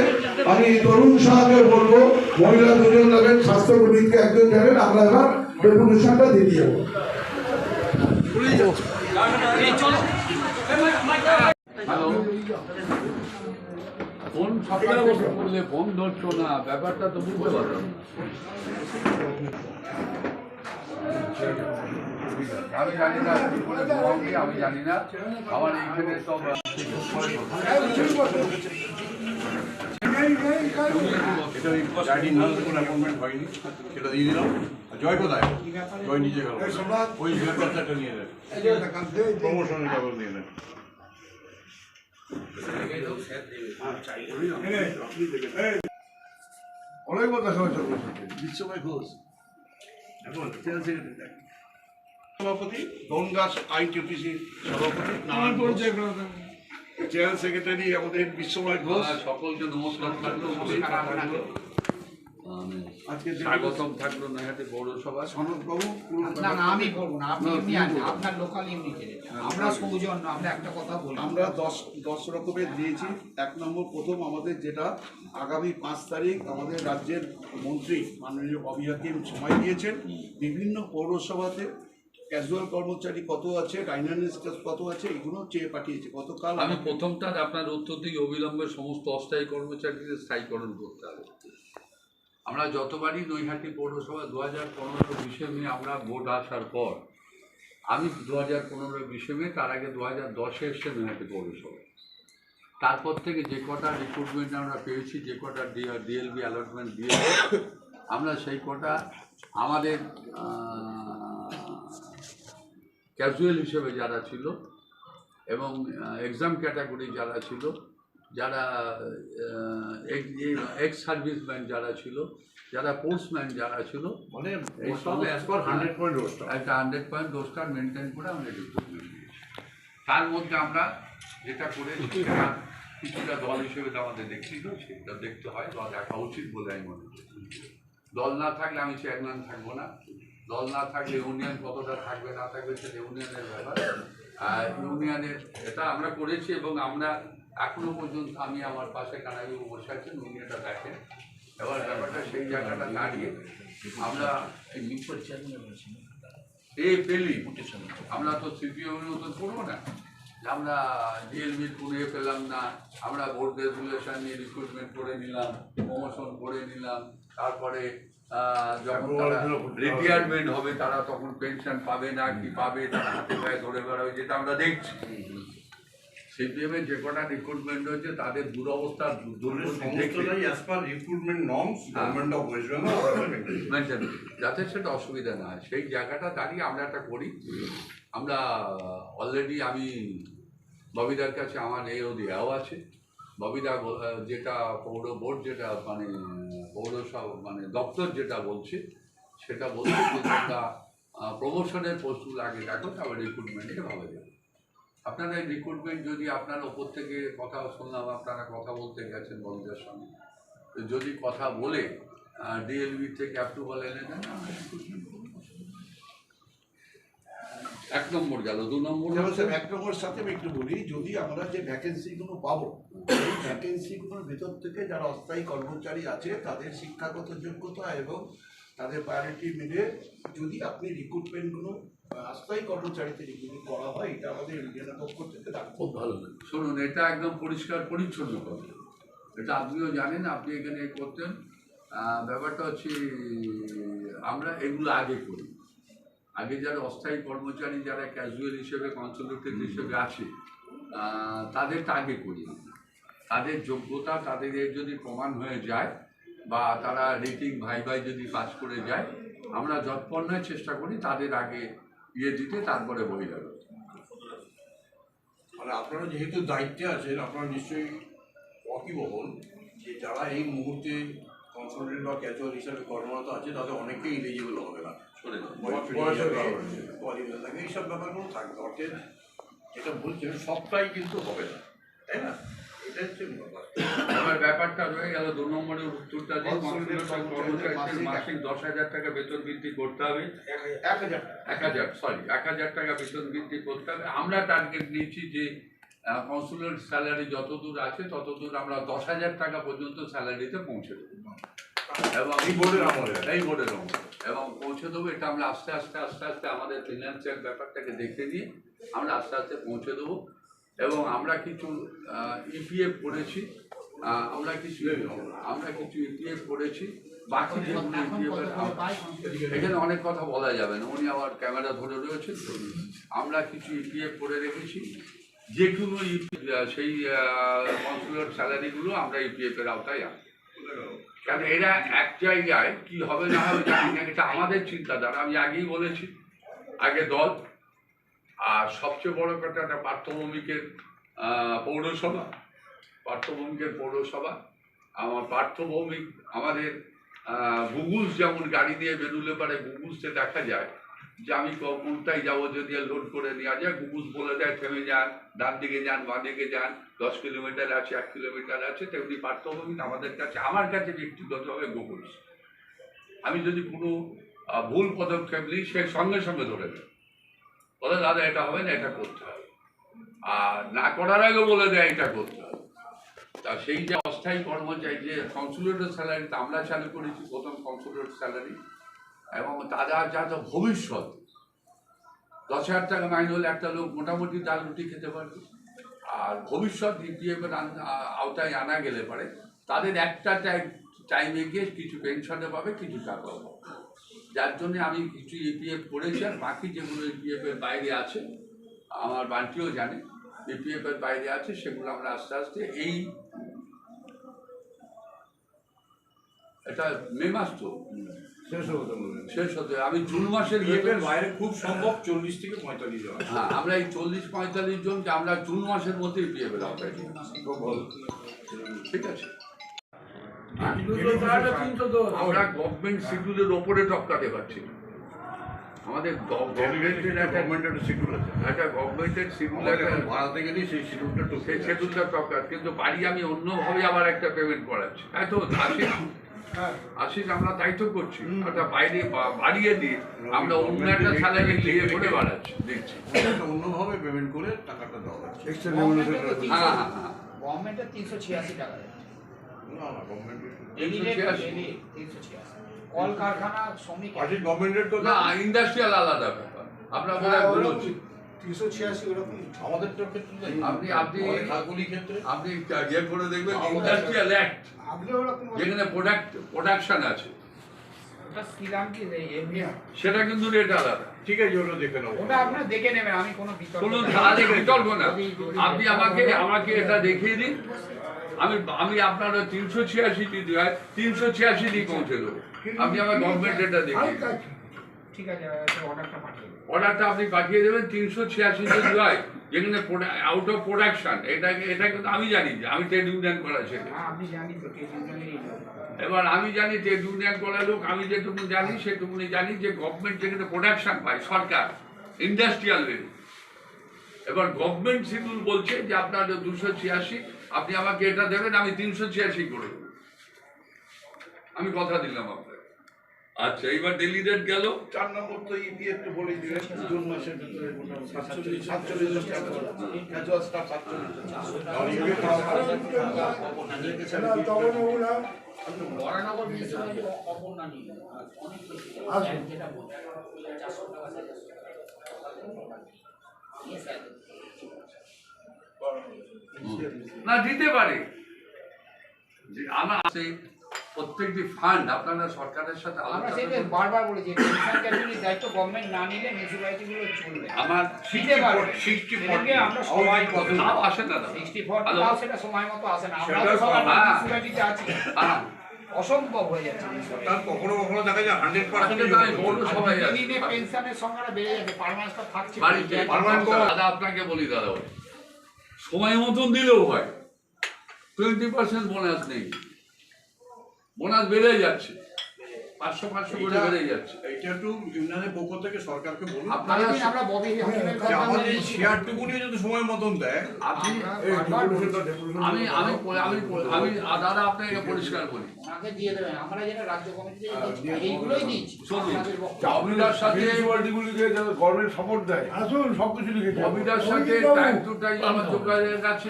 আমি তরুণ সাহাকে বলবো, মহিলা 2জন যাবেন, স্বাস্থ্যকর্মীকে 1জন যাবেন, আমরা এবার ডেপুটেশনটা দিয়ে যাবো। ফোন সকালে বসে পড়লে ফোন ধরছো না, ব্যাপারটা তো বুঝতে পারো। আমি জানি না কি করে ঘুমাবি, আমি জানি না। আমার এইখানে সব হয়নি, সেটা দিয়ে দিলাম। জয় কোথায়? জয় নিজে গেল, ওই ব্যাপারটা নিয়ে নেন, প্রমোশনের কাগজ নিয়ে নেন। অনেক কথা বিশ্বময় ঘোষ এখন সভাপতি, দনগাছ আইটিউটিসি সভাপতি, জেনারেল সেক্রেটারি আমাদের বিশ্বময় ঘোষ। সকলকে নমস্কার থাকলো, আজকে স্বাগতম থাকলো নৈহাটি পৌরসভা। সনদবাবু, না না আমি বলবো না, আপনি এমনি আছেন, আপনার লোকাল ইউনিটের, আমরা সৌজন্য, আমরা একটা কথা বলি, আমরা 10 রকমের দিয়েছি। 1 নম্বর, প্রথম আমাদের যেটা আগামী 5 তারিখ আমাদের রাজ্যের মন্ত্রী মাননীয় ববি হাকিম সময় দিয়েছেন, বিভিন্ন পৌরসভাতে ক্যাজুয়াল কর্মচারী কত আছে, ডাইনামিক্স কত আছে, এগুলো চেয়ে পাঠিয়েছে গতকাল। আমি প্রথমটা আপনার উত্তর দিকে, অবিলম্বে সমস্ত অস্থায়ী কর্মচারীদের স্থায়ীকরণ করতে হবে। আমরা যতবারই নৈহাটি পৌরসভা 2015-20 মে আমরা ভোট আসার পর, আমি 2015-20 মে, তার আগে 2010-এ এসে নৈহাটি পৌরসভা, তারপর থেকে যে কটা রিক্রুটমেন্ট আমরা পেয়েছি, যে কটা ডিএলবি অ্যালটমেন্ট দিয়েছি, আমরা সেই কটা আমাদের ক্যাজুয়াল হিসেবে যারা ছিল এবং এক্সাম ক্যাটাগরি যারা ছিল, যারা এক্স সার্ভিসম্যান যারা ছিল, যারা পোস্টম্যান যারা ছিল, মানে একটা 100% রোস্টার মেনটেন করে আমরা রিক্রুটমেন্ট দিয়েছি। তার মধ্যে আমরা যেটা করেছি, সেটা কিছুটা দল হিসেবে তো আমাদের দেখছি, সেটা দেখতে হয়, দল দেখা উচিত বলে আমি মনে করি। দল না থাকলে আমি চেয়ারম্যান থাকবো না, দল না থাকলে ইউনিয়ন কতটা থাকবে না থাকবে সেটা ইউনিয়নের ব্যাপার। ইউনিয়নের এটা আমরা করেছি এবং আমরা এখনো পর্যন্ত, আমি আমার পাশে কানাইবাবু বসে আছেন, উনি এটা দেখেন। এবার ব্যাপারটা সেই জায়গাটা দাঁড়িয়ে আমরা এই পেলি, আমরা তো সিপিএমের মতন করবো না, আমরা ডিএলবির পুড়িয়ে পেলাম না, আমরা বোর্ড রেজুলেশন নিয়ে রিক্রুটমেন্ট করে নিলাম, প্রমোশন করে নিলাম, তারপরে যখন তারা রিটায়ারমেন্ট হবে তারা তখন পেনশন পাবে না কি পাবে, তারা হাতে পায়ে ধরে বেড়াবে, যেটা আমরা দেখছি। সিপিএমের যে কটা রিক্রুটমেন্ট হয়েছে তাদের দুরবস্থা যাতে সেটা অসুবিধা না হয়, সেই জায়গাটা দাঁড়িয়ে আমরা একটা করি। আমরা অলরেডি আমি ববিদার কাছে আমার এও দেওয়াও আছে। ববিদা যেটা পৌর বোর্ড যেটা মানে পৌরসভা মানে দপ্তর যেটা বলছে সেটা বলছে যে তোমরা প্রমোশনের পোস্টগুলো আগে দেখো, তারপর রিক্রুটমেন্টকে ভালো যাবে। আপনারা এই রিক্রুটমেন্ট যদি আপনার ওপর থেকে কথা শুনলাম, আপনারা কথা বলতে গেছেন ববিদার সঙ্গে, যদি কথা বলে ডিএলবি থেকে অ্যাপ্রুভাল এনে দেন, আমরা রিক্রুটমেন্ট করবো। 1 নম্বর গেল। 2 নম্বর স্যার 1 নম্বরের সাথে আমি একটু বলি, যদি আমরা যে ভ্যাকেন্সিগুলো পাবো এই ভ্যাকেন্সিগুলোর ভেতর থেকে যারা অস্থায়ী কর্মচারী আছে তাদের শিক্ষাগত যোগ্যতা এবং তাদের প্রায়োরিটি মিলে যদি আপনি রিক্রুটমেন্টগুলো অস্থায়ী কর্মচারীতে রিক্রুটমেন্ট করা হয়, এটা আমাদের ইন্ডিয়ান পক্ষ থেকে খুব ভালো। শুনুন, এটা একদম পরিষ্কার পরিচ্ছন্ন কথা, এটা আপনিও জানেন, আপনি এখানে করতেন। ব্যাপারটা হচ্ছে আমরা এগুলো আগে করি। আগে যারা অস্থায়ী কর্মচারী যারা ক্যাজুয়াল হিসেবে কনসালটেন্ট হিসেবে আছে তাদেরটা আগে করি। তাদের যোগ্যতা তাদের যদি প্রমাণ হয়ে যায় বা তারা রেটিং ভাই যদি পাস করে যায়, আমরা যৎপন্যায় চেষ্টা করি তাদের আগে দিতে, তারপরে বহিরাগত। মানে আপনারা যেহেতু দায়িত্বে আছেন, আপনারা নিশ্চয়ই ওয়াকিবহল যে যারা এই মুহূর্তে কনসালটেন্ট বা ক্যাজুয়াল হিসাবে কর্মরত আছে তাদের অনেকেই এলিজিবল হবে না, এইসব ব্যাপারগুলো থাকবে। অর্থের যেটা বলছেন সবটাই কিন্তু হবে না, তাই না? এটা হচ্ছে আমার ব্যাপারটা রয়ে গেল। 2 নম্বরের উত্তরটা দিয়ে কর্মচারীদের মাসিক 10,000 টাকা বেতন বৃদ্ধি করতে হবে। 1,000 টাকা বেতন বৃদ্ধি করতে হবে। আমরা টার্গেট নিয়েছি যে কনসুলেট স্যালারি যতদূর আছে ততদূর আমরা 10,000 টাকা পর্যন্ত স্যালারিতে পৌঁছে দেবো, এবং এই বোর্ডের আমলে এবং পৌঁছে দেবো। এটা আমরা আস্তে আস্তে আমাদের ফিনান্সিয়াল ব্যাপারটাকে দেখে নিয়ে আমরা আস্তে আস্তে পৌঁছে দেবো। এবং আমরা কিছু ইপিএফ করেছি, ইপিএফ করেছি। বাকি যেগুলো এখানে অনেক কথা বলা যাবে না, উনি আবার ক্যামেরা ধরে রয়েছেন। আমরা কিছু ইপিএফ করে রেখেছি, যেগুলো সেই কনসুলেট স্যালারিগুলো আমরা ইপিএফের আওতায় আনি। কারণ এরা এক জায়গায় কি হবে না হবে জানি না, এটা আমাদের চিন্তাধারা। আমি আগেই বলেছি, আগে দল, আর সবচেয়ে বড় কথা একটা পার্থভূমিকের পৌরসভা। আমার পার্থভৌমিক আমাদের গুগলস যেমন গাড়ি দিয়ে বেরুলে পারে গুগলসে দেখা যায় যে আমি কোনটায় যাবো, যদি লোড করে নেওয়া যায় গুগলস বলে দেয় থেমে যান, ডান দিকে যান, বাঁ দিকে যান, 10 কিলোমিটার আছে, 1 কিলোমিটার আছে। তেমনি পার্থভূমিক আমাদের কাছে, আমার কাছে ব্যক্তিগতভাবে গুগলস। আমি যদি কোনো ভুল পদক্ষেপ নিই, সে সঙ্গে সঙ্গে ধরে দেয়, বলে দাদা এটা হবে না, এটা করতে হবে, আর না করার আগে বলে দেয় এটা করতে হবে। তা সেই যে অস্থায়ী কর্মচারী যে কনসুলেটের স্যালারিতে আমরা চালু করেছি প্রথম কনসুলেট স্যালারি, এবং তারা যা ভবিষ্যৎ 10,000 টাকা মাইনে হলে একটা লোক মোটামুটি ডাল রুটি খেতে পারবে। আর ভবিষ্যৎ ইপিএফের আওতায় আনা গেলে পারে তাদের একটা টাইমে গিয়ে কিছু পেনশনে পাবে, কিছু টাকা পাবে। যার জন্য আমি কিছু ইপিএফ করেছি, আর বাকি যেগুলো ইপিএফের বাইরে আছে, আমার বান্টিও জানে ইপিএফের বাইরে আছে, সেগুলো আমরা আস্তে আস্তে এটা মে মাস তো শেষ হতে, আমি জুন মাসের বাইরে খুব সম্ভব 40 থেকে 45 জন। হ্যাঁ, আমরা এই 40-45 জনকে আমরা জুন মাসের মধ্যে ইপিএফের আওতায় নিয়ে ঠিক আছে। আমরা গভর্নমেন্ট শিডিউলের ওপরে টপকাতে পারছি না। আমাদের গভর্নমেন্টের শিডিউল আছে, একটা গভর্নমেন্টের শিডিউল বাড়াতে গেলে সেই শিডিউলটা টপকাত, কিন্তু বাড়ি আমি অন্যভাবে আবার একটা পেমেন্ট করাচ্ছি, তাই তো আশিস আমরা তাই তো করছি। একটা বাইরে বাড়িয়ে দিয়ে আমরা অন্য একটা স্যালারি দিয়ে করে বাড়াচ্ছি, দিচ্ছি অন্যভাবে পেমেন্ট করে টাকাটা দেওয়া হচ্ছে। হ্যাঁ, গভর্নমেন্টের 386 টাকা কলকারখানা শ্রমিক গভর্নমেন্টের তো না, ইন্ডাস্ট্রিয়াল আলাদা ব্যাপার, আপনার বলছি আপনি আপনি ইয়ে করে দেখবেন ইন্ডাস্ট্রিয়াল অ্যাক্ট যেখানে প্রোডাকশন আছে সেটা কিন্তু রেট আলাদা। ঠিক আছে, ওটা দেখে নেবো, ওটা আপনারা দেখে নেবেন, আমি কোনো কোনো বিতর্ক না। আপনি আমাকে এটা দেখিয়ে দিন, আমি আপনার 386 দিতে হয় 386 পৌঁছে দেবো। আপনি আমার গভর্নমেন্ট এটা দেখিয়ে দিন। ঠিক আছে, অর্ডারটা আপনি পাঠিয়ে দেবেন 386 যদি হয়, যেখানে আউট অফ প্রোডাকশন। এটা কিন্তু আমি জানি, যে আমি ট্রেড ইউনিয়ন করা ছেলে। আপনি জানি তো এবার আমি জানি ট্রেড ইউনিয়ন করা লোক, আমি যেটুকু জানি সেটুকুনি জানি যে গভর্নমেন্ট যেখানে প্রোডাকশন পায়, সরকার ইন্ডাস্ট্রিয়াল লেভেল। এবার গভর্নমেন্ট শিডিউল বলছে যে আপনার 286, আপনি আমাকে এটা দেবেন, আমি 386 করে দেবো। আমি কথা দিলাম আপনাকে। আচ্ছা, এইবার ডেলি রেট গেল। 4 নম্বর তো ইপিএফ একটু বলে দিলেন, জুন মাসের ভিতরে 47 টাকা ক্যাজুয়াল স্টাফ 47 না দিতে পারে। যে আমার প্রত্যেকটি ফান্ড আপনারা সরকারের সাথে আমরা সেটা বারবার বলেছি, মিশন ক্যাবিনেটের দায়িত্ব গভর্নমেন্ট না নিলে মিউনিসিপ্যালিটিগুলো চলবে। আমার দিতে পারবে 60 আমরা সবাই তাও আসে না, 64 তাও সেটা সময় মতো আসে না। আমরা তো সবাই মিউনিসিপ্যালিটিতে আছি, অসম্ভব হয়ে যাচ্ছে। তার কখনো কখনো দেখা যায় 100% সবাই দিনে পেনশনের সংখ্যাটা বেড়ে যাচ্ছে, পার্মানেন্ট স্টাফ থাকছে বাড়িতে। দাদা আপনাকে বলি দাদা, সময় মতন দিলেও হয়, 20% বোনাস নেই, বোনাস বেড়ে যাচ্ছে, 500 করে বেড়ে যাচ্ছে। এটা একটু ইউনিয়নের পক্ষ থেকে সরকারকে বলুন আপনারা আমরা ববি হাকিমের যে কথা আমাদের বলছি। শেয়ারটুকুনি যদি সময় মতন দেয়। আপনি আমি দাদা আপনাকে পরিষ্কার করি, ওনাকে দিয়ে দেবেন, আমরা যেটা রাজ্য কমিটি থেকে দিচ্ছি এইগুলোই দিচ্ছি। অবিদার সাথে গভর্নমেন্ট সাপোর্ট দেয়, আসুন সবকিছু লিখে অবিদার সাথে টাইম টু টাইম আমার যোগাযোগ আছে।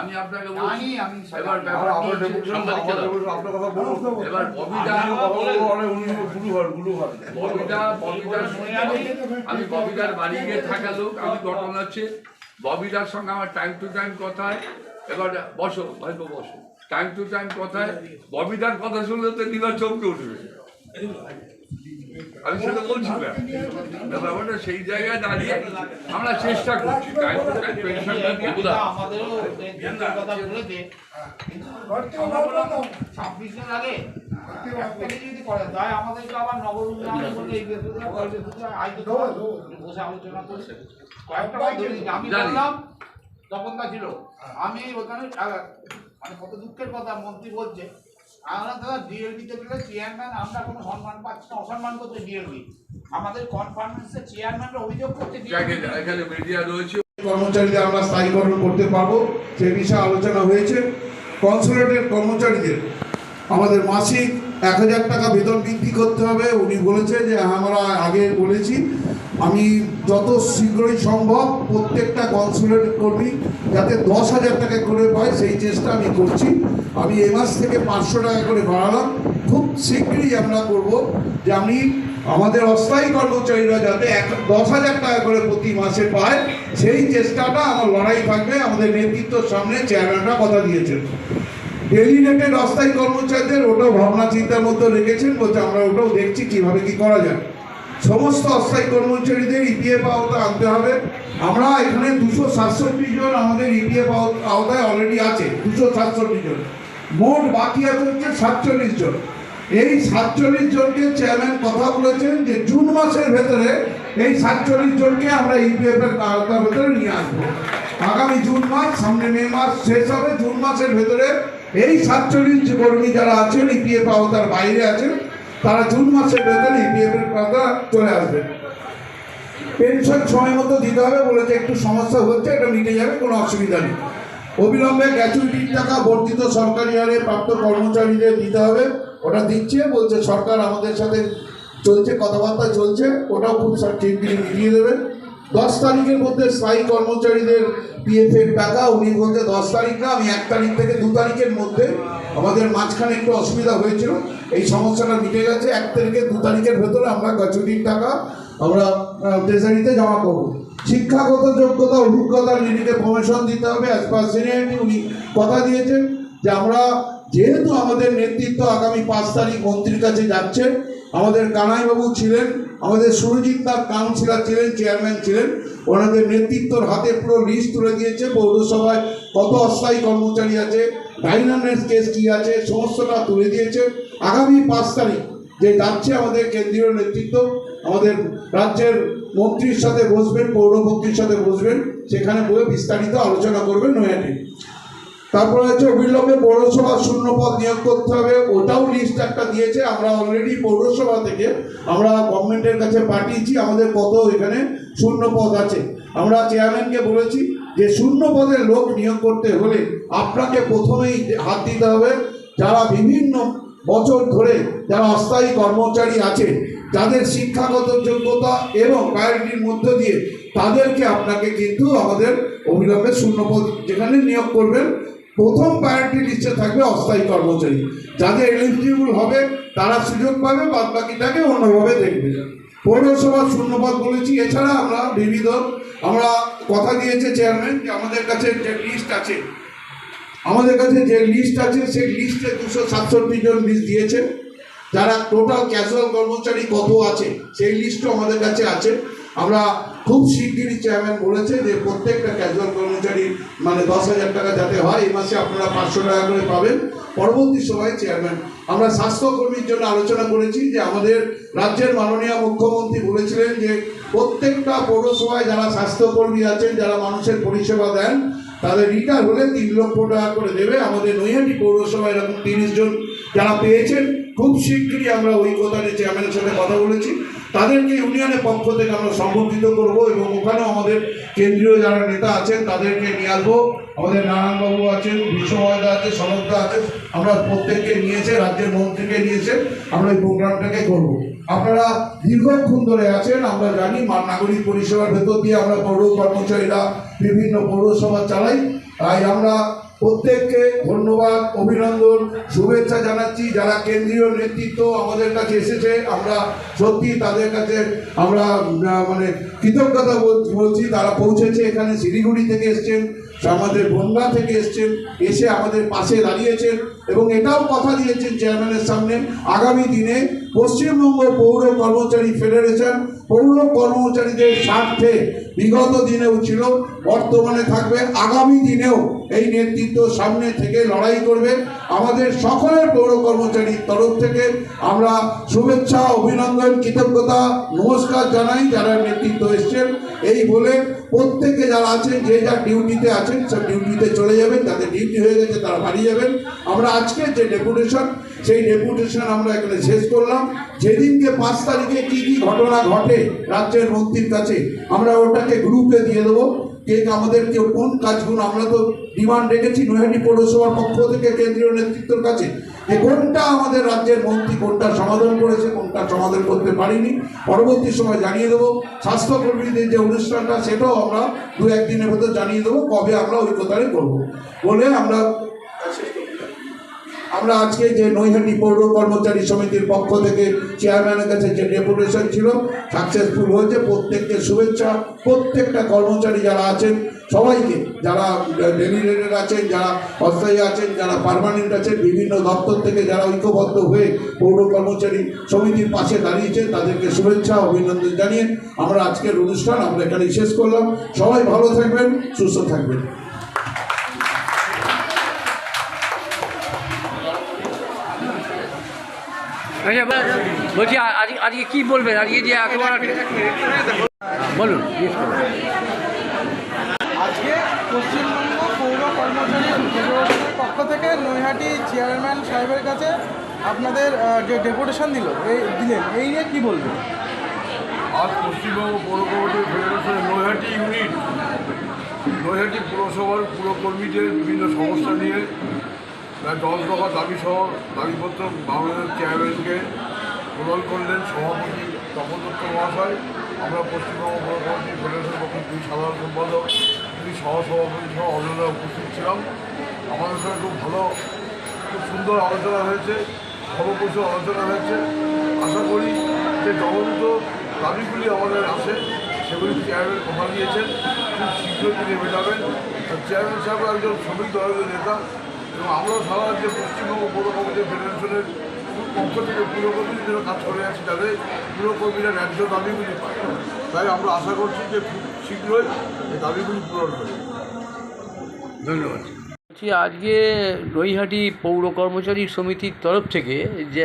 আমি আপনাকে বলছি, আমি এবার ব্যাপারটা হচ্ছে সাংবাদিককে দাও। আপনার কথা বলুন। এবার আমি ববিদার বাড়ি গিয়ে থাকা লোক, আমি ঘটনা হচ্ছে ববিদার সঙ্গে আমার টাইম টু টাইম কথা হয়। এবার বসো ভাইপো বসো, টাইম টু টাইম কথা হয়। ববিদার কথা শুনলে তো নিবার চমকে উঠবে, আমি সেটা বলছি না। ব্যাপারটা সেই জায়গায় দাঁড়িয়ে আমরা চেষ্টা করছি টাইম টু টাইম পেনশনটা দিয়ে বোঝা। আমাদেরও কথা বলেছে 26 দিন আগে যদি করে তাই আমাদেরকে আবার নগর উন্নয়ন বলে এই বসে আলোচনা করছে কয়েকটা আমি বললাম, তখন তা ছিল আমি ওখানে মানে কত দুঃখের কথা, মন্ত্রী বলছে আমরা দাদা ডিএলবিতে গেলে চেয়ারম্যান আমরা কোনো সম্মান পাচ্ছি না, অসম্মান করছে ডিএলবি। আমাদের কনফারেন্সে চেয়ারম্যানরা অভিযোগ করছে এখানে মিডিয়া রয়েছে, কর্মচারীদের আমরা স্থায়ীকরণ করতে পারবো সে বিষয়ে আলোচনা হয়েছে। কনসুলেটের কর্মচারীদের আমাদের মাসিক 1000 টাকা বেতন বৃদ্ধি করতে হবে। উনি বলেছে যে আমরা আগে বলেছি, আমি যত শীঘ্রই সম্ভব প্রত্যেকটা কনসুলেট কর্মী যাতে 10,000 টাকা করে পায় সেই চেষ্টা আমি করছি। আমি এ মাস থেকে 500 টাকা করে বাড়ালাম। খুব শীঘ্রই আমরা করব যে আমি আমাদের অস্থায়ী কর্মচারীরা যাতে 10,000 টাকা করে প্রতি মাসে পায় সেই চেষ্টাটা আমার লড়াই থাকবে। আমাদের নেতৃত্বের সামনে চেয়ারম্যানরা কথা দিয়েছেন। ডেলিগেটেড অস্থায়ী কর্মচারীদের ওটাও ভাবনা চিন্তার মধ্যে রেখেছেন, বলছে আমরা ওটাও দেখছি কিভাবে কি করা যায়। সমস্ত অস্থায়ী কর্মচারীদের ইপিএফ আওতায় আনতে হবে। আমরা এখানে 267 জন আমাদের ইপিএফ আওতায় অলরেডি আছে, 267 জন। মোট বাকি আছে হচ্ছে 47 জন। এই 47 জনকে চেয়ারম্যান কথা বলেছেন যে জুন মাসের ভেতরে এই 47 জনকে আমরা ইপিএফ এর আওতার ভেতরে নিয়ে আসবো। আগামী জুন মাস, সামনে মে মাস শেষ হবে, জুন মাসের ভেতরে এই 47 কর্মী যারা আছেন ইপিএফ আওতার বাইরে আছেন তারা জুন মাসের ভেতরে ইপিএফ এর আওতা চলে আসবে। পেনশন সময় মতো দিতে হবে বলেছে, একটু সমস্যা হচ্ছে, এটা মিটে যাবে, কোনো অসুবিধা নেই। অবিলম্বে গ্র্যাচুইটির টাকা বর্ধিত সরকারি হারে প্রাপ্ত কর্মচারীদের দিতে হবে, ওটা দিচ্ছে বলছে সরকার, আমাদের সাথে চলছে, কথাবার্তা চলছে, ওটাও খুব শীঘ্রই মিটিয়ে দেবে। 10 তারিখের মধ্যে স্থায়ী কর্মচারীদের পিএফ এর টাকা, উনি বলতে 10 তারিখ না, আমি 1 তারিখ থেকে 2 তারিখের মধ্যে, আমাদের মাঝখানে একটু অসুবিধা হয়েছিল, এই সমস্যাটা মিটে গেছে। 1 থেকে 2 তারিখের ভেতরে আমরা গ্র্যাচুইটির টাকা আমরা ট্রেজারিতে জমা করব। শিক্ষাগত যোগ্যতা অভিজ্ঞতার নিরিখে প্রমোশন দিতে হবে অ্যাজ পার সিনিয়রিটি। উনি কথা দিয়েছেন যে আমরা যেহেতু আমাদের নেতৃত্ব আগামী 5 তারিখ মন্ত্রীর কাছে যাচ্ছে, আমাদের কানাইবাবু ছিলেন, আমাদের সুরজিৎ দাস কাউন্সিলর ছিলেন, চেয়ারম্যান ছিলেন, ওনাদের নেতৃত্বর হাতে পুরো লিস্ট তুলে দিয়েছে পৌরসভায় কত অস্থায়ী কর্মচারী আছে, ডাইনামেন্টস কেস কী আছে, সমস্তটা তুলে দিয়েছে। আগামী 5 তারিখ যে যাচ্ছে আমাদের কেন্দ্রীয় নেতৃত্ব, আমাদের রাজ্যের মন্ত্রীর সাথে বসবেন, পৌরমন্ত্রীর সাথে বসবেন, সেখানে বলে বিস্তারিত আলোচনা করবেন নৈহাটি। তারপরে হচ্ছে অবিলম্বে পৌরসভা শূন্য পদ নিয়োগ করতে হবে, ওটাও লিস্ট একটা দিয়েছে। আমরা অলরেডি পৌরসভা থেকে আমরা গভর্নমেন্টের কাছে পাঠিয়েছি আমাদের কত এখানে শূন্য পদ আছে। আমরা চেয়ারম্যানকে বলেছি যে শূন্য পদের লোক নিয়োগ করতে হলে আপনাকে প্রথমেই হাত দিতে হবে যারা বিভিন্ন বছর ধরে যারা অস্থায়ী কর্মচারী আছে, যাদের শিক্ষাগত যোগ্যতা এবং প্রায়োরিটির মধ্য দিয়ে তাদেরকে আপনাকে কিন্তু আমাদের অবিলম্বে শূন্যপদ যেখানে নিয়োগ করবেন, প্রথম প্রায়োরিটি লিস্টে থাকবে অস্থায়ী কর্মচারী। যাদের এলিজিবল হবে তারা সুযোগ পাবে, বাদ বাকিটাকে অন্যভাবে দেখবে। পৌরসভার শূন্যপদ বলেছি। এছাড়া আমরা আমরা কথা দিয়েছে চেয়ারম্যান যে আমাদের কাছে যে লিস্ট আছে, সেই লিস্টে 267 জন লিস্ট দিয়েছে। যারা টোটাল ক্যাজুয়াল কর্মচারী কত আছে সেই লিস্টও আমাদের কাছে আছে। আমরা খুব শিগগিরই চেয়ারম্যান বলেছে যে প্রত্যেকটা ক্যাজুয়াল কর্মচারী মানে 10,000 টাকা যাতে হয়, এই মাসে আপনারা 500 টাকা করে পাবেন। পরবর্তী সময়ে চেয়ারম্যান আমরা স্বাস্থ্যকর্মীর জন্য আলোচনা করেছি যে আমাদের রাজ্যের মাননীয় মুখ্যমন্ত্রী বলেছিলেন যে প্রত্যেকটা পৌরসভায় যারা স্বাস্থ্যকর্মী আছেন, যারা মানুষের পরিষেবা দেন, তাদের রিটায়ার হলে 3 লক্ষ টাকা করে দেবে। আমাদের নৈহাটি পৌরসভায় এরকম 30 জন যারা পেয়েছেন, খুব শিগগিরই আমরা ওই কথা নিয়ে চেয়ারম্যানের সাথে কথা বলেছি, তাদেরকে ইউনিয়নের পক্ষ থেকে আমরা সম্বর্ধিত করব এবং ওখানেও আমাদের কেন্দ্রীয় যারা নেতা আছেন তাদেরকে নিয়ে আসবো। আমাদের নারায়ণবাবু আছেন, বিশ্বময়দা আছে, সনদদা আছে, আমরা প্রত্যেককে নিয়েছে, রাজ্যের মন্ত্রীকে নিয়েছে, আমরা এই প্রোগ্রামটাকে করব। আপনারা দীর্ঘক্ষণ ধরে আছেন, আমরা জানি নাগরিক পরিষেবার ভেতর দিয়ে আমরা পৌর কর্মচারীরা বিভিন্ন পৌরসভা চালাই। তাই আমরা প্রত্যেককে ধন্যবাদ, অভিনন্দন, শুভেচ্ছা জানাচ্ছি। যারা কেন্দ্রীয় নেতৃত্ব আমাদের কাছে এসেছে, আমরা সত্যি তাদের কাছে আমরা মানে কৃতজ্ঞতা বলছি। তারা পৌঁছেছে এখানে, শিলিগুড়ি থেকে এসছেন, আমাদের বনগাঁ থেকে এসছেন, এসে আমাদের পাশে দাঁড়িয়েছেন এবং এটাও কথা দিয়েছেন চেয়ারম্যানের সামনে আগামী দিনে পশ্চিমবঙ্গ পৌর কর্মচারী ফেডারেশন পৌর কর্মচারীদের স্বার্থে বিগত দিনেও ছিল, বর্তমানে থাকবে, আগামী দিনেও এই নেতৃত্ব সামনে থেকে লড়াই করবে। আমাদের সকলের পৌর কর্মচারীর তরফ থেকে আমরা শুভেচ্ছা, অভিনন্দন, কৃতজ্ঞতা, নমস্কার জানাই যারা নেতৃত্ব এসছেন। এই বলে প্রত্যেকে যারা আছেন, যে যার ডিউটিতে আছেন সব ডিউটিতে চলে যাবেন, যাদের ডিউটি হয়ে গেছে তারা বাড়ি যাবেন। আমরা আজকে যে ডেপুটেশন, সেই ডেপুটেশন আমরা এখানে শেষ করলাম। যেদিনকে 5 তারিখে কী কী ঘটনা ঘটে রাজ্যের মন্ত্রীর কাছে, আমরা ওটাকে গ্রুপে দিয়ে দেবো। আমাদের কেউ কোন কাজগুলো, আমরা তো ডিমান্ড রেখেছি নৈহাটি পৌরসভার পক্ষ থেকে কেন্দ্রীয় নেতৃত্বের কাছে যে কোনটা আমাদের রাজ্যের মন্ত্রী কোনটা সমাধান করেছে, কোনটা সমাধান করতে পারিনি, পরবর্তী সময় জানিয়ে দেবো। স্বাস্থ্যকর্মীদের যে অনুষ্ঠানটা সেটাও আমরা 2-1 দিনের ভেতর জানিয়ে দেবো কবে আমরা ওই কথাটা করবো বলে আমরা আজকে যে নৈহাটি পৌর কর্মচারী সমিতির পক্ষ থেকে চেয়ারম্যানের কাছে যে ডেপুটেশন ছিল সাকসেসফুল হয়েছে। প্রত্যেককে শুভেচ্ছা। প্রত্যেকটা কর্মচারী যারা আছেন সবাইকে, যারা ডেলিগেটেড আছেন, যারা অস্থায়ী আছেন, যারা পার্মানেন্ট আছেন, বিভিন্ন দপ্তর থেকে যারা ঐক্যবদ্ধ হয়ে পৌর কর্মচারী সমিতির পাশে দাঁড়িয়েছেন, তাদেরকে শুভেচ্ছা, অভিনন্দন জানিয়ে আমরা আজকের অনুষ্ঠান আমরা এখানেই শেষ করলাম। সবাই ভালো থাকবেন, সুস্থ থাকবেন। বলছি আজকে কি বলবেন? আজকে যে বলুন। আজকে পশ্চিমবঙ্গ পৌর কর্মচারী ফেডারেশনের পক্ষ থেকে নৈহাটি চেয়ারম্যান সাহেবের কাছে আপনাদের যে ডেপুটেশন দিলেন এই নিয়ে কী বলবেন? আজ পশ্চিমবঙ্গ পৌর কর্মচারী ফেডারেশনের নৈহাটি ইউনিট, নৈহাটি পুরসভার পুরকর্মীদের বিভিন্ন সমস্যা নিয়ে 10 দফা দাবিপত্র বাংলাদেশের চেয়ারম্যানকে প্রদান করলেন সভাপতি তপন দত্ত মহাশয়। আমরা পশ্চিমবঙ্গ পৌর কর্মচারী ফেডারেশনের পক্ষে 2 সাধারণ সম্পাদক, 2 সহসভাপতি সহ অন্যরা উপস্থিত ছিলাম। আমাদের সঙ্গে খুব সুন্দর আলোচনা হয়েছে, ফলপ্রসূ আলোচনা হয়েছে। আশা করি যে জ্বলন্ত দাবিগুলি আমাদের আছে সেগুলি চেয়ারম্যান কথা দিয়েছেন, খুব শীঘ্রই তিনি মেটাবেন। আর চেয়ারম্যান সাহেব একজন শ্রমিক দলের নেতা, এবং আমরাও সারা রাজ্যে পশ্চিমবঙ্গ পৌর কর্মচারী ফেডারেশনের পক্ষ থেকে পুরকর্মীদের জন্য কাজ করে আছি, যাতে পুরকর্মীরা ন্যায্য দাবিগুলি পায়। তাই আমরা আশা করছি যে খুব শীঘ্রই এই দাবিগুলি পূরণ হবে। ধন্যবাদ। বলছি, আজকে নৈহাটি পৌর কর্মচারী সমিতির তরফ থেকে যে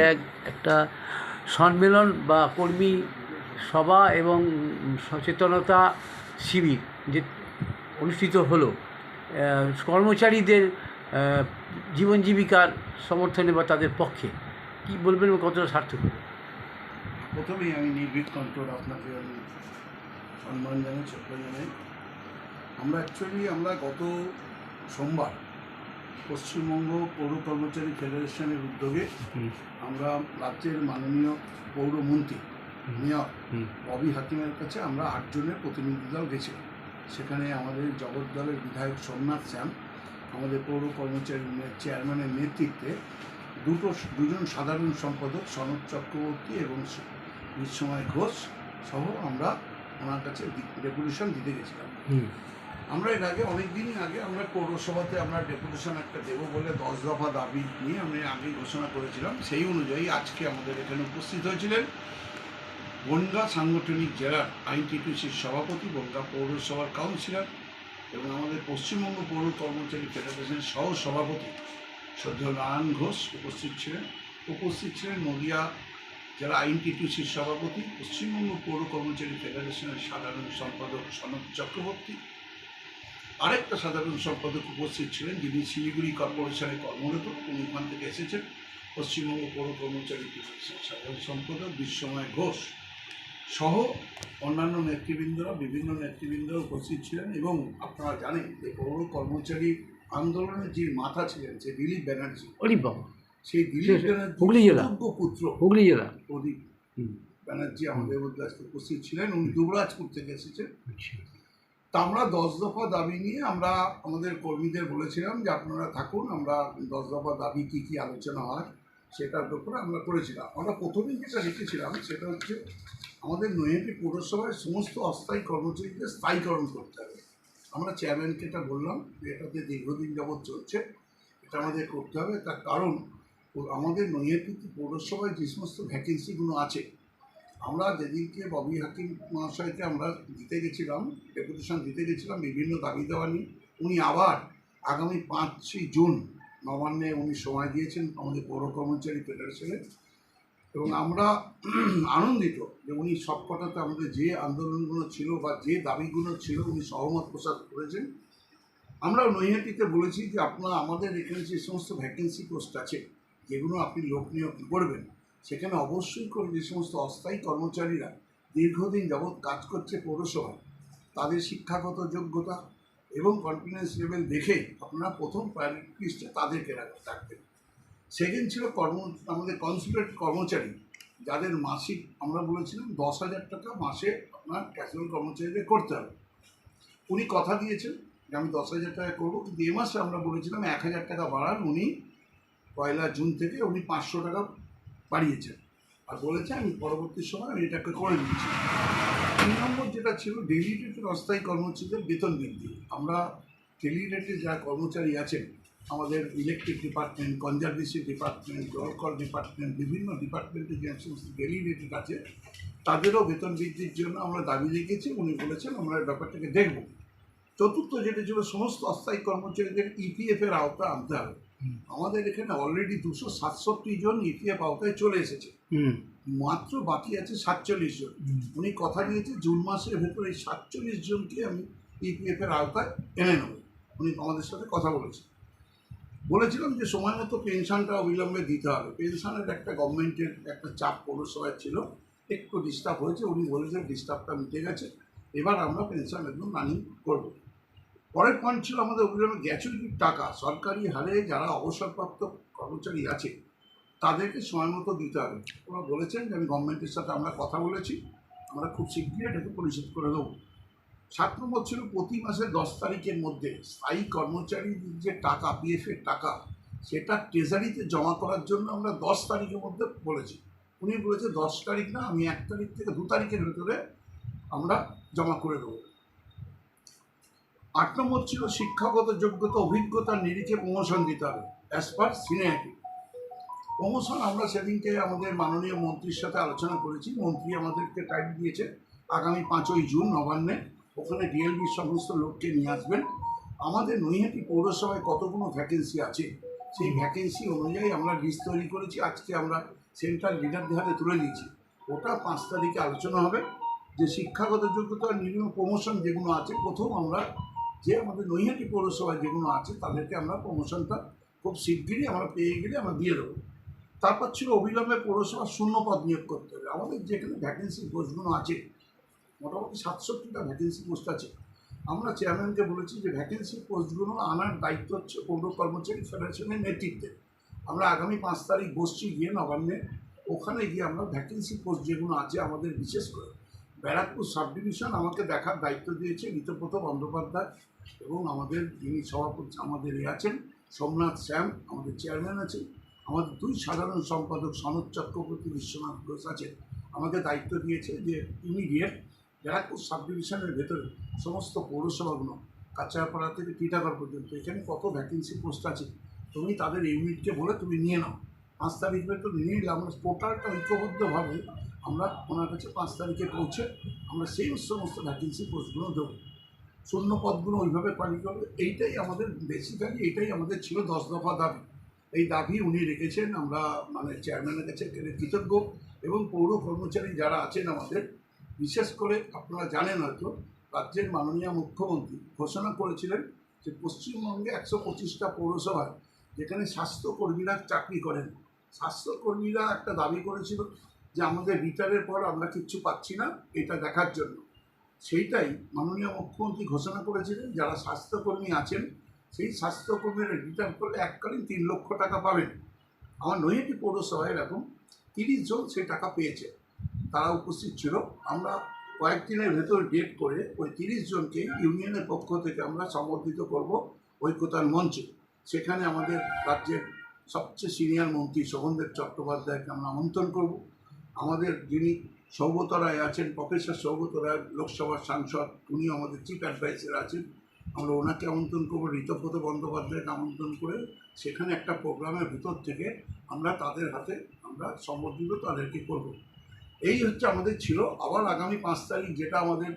একটা সম্মেলন বা কর্মী সভা এবং সচেতনতা শিবির যে অনুষ্ঠিত হলো কর্মচারীদের জীবন জীবিকার সমর্থনে বা তাদের পক্ষে, কি বলবেন কতটা সার্থক হলো? প্রথমেই আমি নির্ভীক কণ্ঠর আপনাকে আমি সম্মান জানাই, শ্রদ্ধা জানাই। আমরা গত সোমবার পশ্চিমবঙ্গ পৌর কর্মচারী ফেডারেশনের উদ্যোগে আমরা রাজ্যের মাননীয় পৌরমন্ত্রী মেয়র ববি হাকিমের কাছে আমরা 8 জনের প্রতিনিধি দল গেছিলাম। সেখানে আমাদের জগদ্দলের বিধায়ক সোমনাথ শ্যাম, আমাদের পৌর কর্মচারী চেয়ারম্যানের নেতৃত্বে দুজন সাধারণ সম্পাদক সনদ চক্রবর্তী এবং বিশ্বময় ঘোষ সহ আমরা ওনার কাছে ডেপুটেশন দিতে গেছিলাম। আমরা এর আগে অনেক দিন আগে আমরা পৌরসভাতে আমরা ডেপুটেশন একটা দেবো বলে 10 দফা দাবি নিয়ে আমরা আগেই ঘোষণা করেছিলাম। সেই অনুযায়ী আজকে আমাদের এখানে উপস্থিত হয়েছিলেন বনগাঁ সাংগঠনিক জেলার আইনটিটিউসির সভাপতি, বনগাঁ পৌরসভার কাউন্সিলর এবং আমাদের পশ্চিমবঙ্গ পৌর কর্মচারী ফেডারেশনের সহ সভাপতি শ্রদ্ধেয় নারায়ণ ঘোষ উপস্থিত ছিলেন নদিয়া জেলা আইনটিটিউসির সভাপতি, পশ্চিমবঙ্গ পৌর কর্মচারী ফেডারেশনের সাধারণ সম্পাদক সনদ চক্রবর্তী। আরেকটা সাধারণ সম্পাদক উপস্থিত ছিলেন যিনি শিলিগুড়ি কর্পোরেশনে কর্মরত, উনি ওখান থেকে এসেছেন, পশ্চিমবঙ্গ পৌর কর্মচারী ফেডারেশনের সাধারণ সম্পাদক বিশ্বময় ঘোষ সহ অন্যান্য বিভিন্ন নেতৃবৃন্দরা উপস্থিত ছিলেন। এবং আপনারা জানেন যে পৌর কর্মচারী আন্দোলনের যে মাথা ছিলেন সে দিলীপ ব্যানার্জি, সেই দিলীপ ব্যানার্জি হুগলি জেলা পুত্র হুগলি জেলা প্রদীপ ব্যানার্জি আমাদের মধ্যে আজকে উপস্থিত ছিলেন। উনি দুবরাজপুর থেকে এসেছেন। তা আমরা 10 দফা দাবি নিয়ে আমরা আমাদের কর্মীদের বলেছিলাম যে আপনারা থাকুন, আমরা 10 দফা দাবি কী কী আলোচনা হয় সেটার ব্যাপারে আমরা করেছিলাম। আমরা প্রথমেই যেটা লিখেছিলাম সেটা হচ্ছে আমাদের নৈহাটি পৌরসভায় সমস্ত অস্থায়ী কর্মচারীদের স্থায়ীকরণ করতে হবে। আমরা চেয়ারম্যানকে এটা বললাম যে এটাতে দীর্ঘদিন যাবৎ চলছে, এটা আমাদের করতে হবে। তার কারণ আমাদের নৈহাটি পৌরসভায় যে সমস্ত ভ্যাকেন্সিগুলো আছে, আমরা যেদিনকে ববি হাকিম মহাশয়কে আমরা দিতে গেছিলাম, ডেপুটেশন দিতে গেছিলাম বিভিন্ন দাবি দেওয়া নিয়ে, উনি আবার আগামী 5ই জুন নবান্নে উনি সময় দিয়েছেন আমাদের পৌর কর্মচারী ফেডারেশনের। এবং আমরা আনন্দিত যে উনি সবকটাতে আমাদের যে আন্দোলনগুলো ছিল বা যে দাবিগুলো ছিল উনি সহমত প্রকাশ করেছেন। আমরা নৈহাটিতে বলেছি যে আপনারা আমাদের এখানে যে সমস্ত ভ্যাকেন্সি পোস্ট আছে যেগুলো আপনি লোক নিয়োগ করবেন, সেখানে অবশ্যই করে যে সমস্ত অস্থায়ী কর্মচারীরা দীর্ঘদিন যাবৎ কাজ করছে পৌরসভায়, তাদের শিক্ষাগত যোগ্যতা এবং কনফিডেন্স লেভেল দেখে আপনারা প্রথম প্রায়োরিটি লিস্টে তাদেরকে রাখবেন। সেকেন্ড ছিল আমাদের কনসুলেট কর্মচারী, যাদের মাসিক আমরা বলেছিলাম 10,000 টাকা মাসে আপনার ক্যাজুয়াল কর্মচারীদের করতে হবে। উনি কথা দিয়েছেন যে আমি 10,000 টাকা করবো, কিন্তু এ মাসে আমরা বলেছিলাম 1,000 টাকা বাড়ান। উনি 1 জুন থেকে উনি 500 টাকা বাড়িয়েছেন আর বলেছে আমি পরবর্তী সময় আমি এটাকে করে দিচ্ছি। 3 নম্বর যেটা ছিল ডেইলি রেটের অস্থায়ী কর্মচারীদের বেতন বৃদ্ধি। আমরা ডেইলি রেটে যারা কর্মচারী আছেন আমাদের ইলেকট্রিক ডিপার্টমেন্ট, কনজারভেশন ডিপার্টমেন্ট, জলকর ডিপার্টমেন্ট, বিভিন্ন ডিপার্টমেন্টে যে সমস্ত ডেইলি রেটেড আছে তাদেরও বেতন বৃদ্ধির জন্য আমরা দাবি রেখেছি। উনি বলেছেন আমরা এই ব্যাপারটাকে দেখব। চতুর্থ যেটা ছিল সমস্ত অস্থায়ী কর্মচারীদের ইপিএফের আওতা আনতে হবে। আমাদের এখানে অলরেডি 267 জন ইপিএফ আওতায় চলে এসেছে, মাত্র বাকি আছে 47 জন। উনি কথা দিয়েছে জুন মাসের ভেতরে এই 47 জনকে আমি ইপিএফের আওতায় এনে নেব। উনি আমাদের সাথে কথা বলেছিলাম যে সময় মতো পেনশনটা অবিলম্বে দিতে হবে। পেনশনের একটা গভর্নমেন্টের একটা চাপ পৌরসভায় ছিল, একটু ডিস্টার্ব হয়েছে। উনি বলেছেন ডিস্টার্বটা মিটে গেছে, এবার আমরা পেনশন একদম রানিং করবো। পরের পয়েন্ট ছিল আমাদের অবিলম্বে গ্র্যাচুইটির টাকা সরকারি হারে যারা অবসরপ্রাপ্ত কর্মচারী আছে তাদেরকে সময় মতো দিতে হবে। ওরা বলেছেন যে আমি গভর্নমেন্টের সাথে আমরা কথা বলেছি, আমরা খুব শীঘ্রই এটাকে পরিশোধ করে দেবো। 7 নম্বর ছিল প্রতি মাসের 10 তারিখের মধ্যে স্থায়ী কর্মচারীর যে টাকা পিএফের টাকা সেটা ট্রেজারিতে জমা করার জন্য আমরা 10 তারিখের মধ্যে বলেছি। উনি বলেছে 10 তারিখ না, আমি 1 তারিখ থেকে 2 তারিখের ভেতরে আমরা জমা করে দেবো। 8 নম্বর ছিল শিক্ষাগত যোগ্যতা অভিজ্ঞতার নিরিখে প্রমোশন দিতে হবে অ্যাজ পার সিনিয়রিটি। প্রমোশন আমরা সেদিনকে আমাদের মাননীয় মন্ত্রীর সাথে আলোচনা করেছি। মন্ত্রী আমাদেরকে টাইম দিয়েছে আগামী 5ই জুন নবান্নে, ওখানে ডিএলবির সমস্ত লোককে নিয়ে আসবেন। আমাদের নৈহাটি পৌরসভায় কতগুলো ভ্যাকেন্সি আছে সেই ভ্যাকেন্সি অনুযায়ী আমরা লিস্ট তৈরি করেছি। আজকে আমরা সেন্ট্রাল লিডারদের হাতে তুলে দিয়েছি। ওটা 5 তারিখে আলোচনা হবে যে শিক্ষাগত যোগ্যতা নিম্ন প্রমোশন যেগুলো আছে, প্রথম আমরা যে আমাদের নৈহাটি পৌরসভায় যেগুলো আছে তাদেরকে আমরা প্রমোশনটা খুব শিগগিরই আমরা পেয়ে গেলে আমরা দিয়ে দেবো। তারপর ছিল অবিলম্বে পৌরসভা শূন্য পদ নিয়োগ করতে হবে। আমাদের যেখানে ভ্যাকেন্সি পোস্টগুলো আছে মোটামুটি 67টা ভ্যাকেন্সি পোস্ট আছে। আমরা চেয়ারম্যানকে বলেছি যে ভ্যাকেন্সি পোস্টগুলো আনার দায়িত্ব হচ্ছে পৌর কর্মচারী ফেডারেশনের নেতৃত্বে। আমরা আগামী 5 তারিখ বসছি গিয়ে নবান্নে, ওখানে গিয়ে আমরা ভ্যাকেন্সি পোস্ট যেগুলো আছে আমাদের বিশেষ করে ব্যারাকপুর সাব ডিভিশন আমাকে দেখার দায়িত্ব দিয়েছে ঋতব্রত বন্দ্যোপাধ্যায় এবং আমাদের যিনি সভাপতি আমাদের আছেন সোমনাথ শ্যাম, আমাদের চেয়ারম্যান আছেন, আমাদের 2 সাধারণ সম্পাদক সনদ চক্রবর্তী, বিশ্বনাথ ঘোষ আছেন। আমাকে দায়িত্ব দিয়েছে যে ইমিডিয়েট ব্যারাকপুর সাব ডিভিশনের ভেতরে সমস্ত পৌরসভাগুলো কাঁচাপাড়া থেকে টিটাগড় পর্যন্ত এখানে কত ভ্যাকেন্সি পোস্ট আছে তুমি তাদের ইউনিটকে বলে তুমি নিয়ে নাও। 5 তারিখ তো নিয়ে নিলে আমরা পোর্টালটা ঐক্যবদ্ধভাবে আমরা ওনার কাছে 5 তারিখে পৌঁছে আমরা সেই সমস্ত ভ্যাকেন্সি পোস্টগুলো দেবো। শূন্য পদগুলো ওইভাবে পালি করবে। এইটাই আমাদের বেসিক্যালি এইটাই আমাদের ছিল 10 দফা দাবি। এই দাবি উনি রেখেছেন, আমরা মানে চেয়ারম্যানের কাছে কৃতজ্ঞ। এবং পৌর কর্মচারী যারা আছেন আমাদের, বিশেষ করে আপনারা জানেন হয়তো রাজ্যের মাননীয় মুখ্যমন্ত্রী ঘোষণা করেছিলেন যে পশ্চিমবঙ্গে 125টা পৌরসভায় যেখানে স্বাস্থ্যকর্মীরা চাকরি করেন, স্বাস্থ্যকর্মীরা একটা দাবি করেছিল যে আমাদের রিটায়ারের পর আমরা কিচ্ছু পাচ্ছি না, এটা দেখার জন্য। সেইটাই মাননীয় মুখ্যমন্ত্রী ঘোষণা করেছিলেন যারা স্বাস্থ্যকর্মী আছেন সেই স্বাস্থ্যকর্মীরা রিটায়ার করলে এককালীন 3 লক্ষ টাকা পাবেন। আমার নৈহাটি পৌরসভায় এরকম 30 জন সেই টাকা পেয়েছে, তারা উপস্থিত ছিল। আমরা কয়েকদিনের ভেতর ডেট করে ওই 30 জনকে ইউনিয়নের পক্ষ থেকে আমরা সম্বর্ধিত করব ঐক্যতার মঞ্চে। সেখানে আমাদের রাজ্যের সবচেয়ে সিনিয়র মন্ত্রী শোভনদেব চট্টোপাধ্যায়কে আমরা আমন্ত্রণ করব। আমাদের যিনি সৌগত রায় আছেন, প্রফেসর সৌগত রায় লোকসভার সাংসদ, উনি আমাদের চিফ অ্যাডভাইজার আছেন, আমরা ওনাকে আমন্ত্রণ করবো। ঋতব্রত বন্দ্যোপাধ্যায়কে আমন্ত্রণ করে সেখানে একটা প্রোগ্রামের ভিতর থেকে আমরা তাদের হাতে আমরা সম্বর্ধিত তাদেরকে করব। এই হচ্ছে আমাদের ছিল। আবার আগামী 5 তারিখ যেটা আমাদের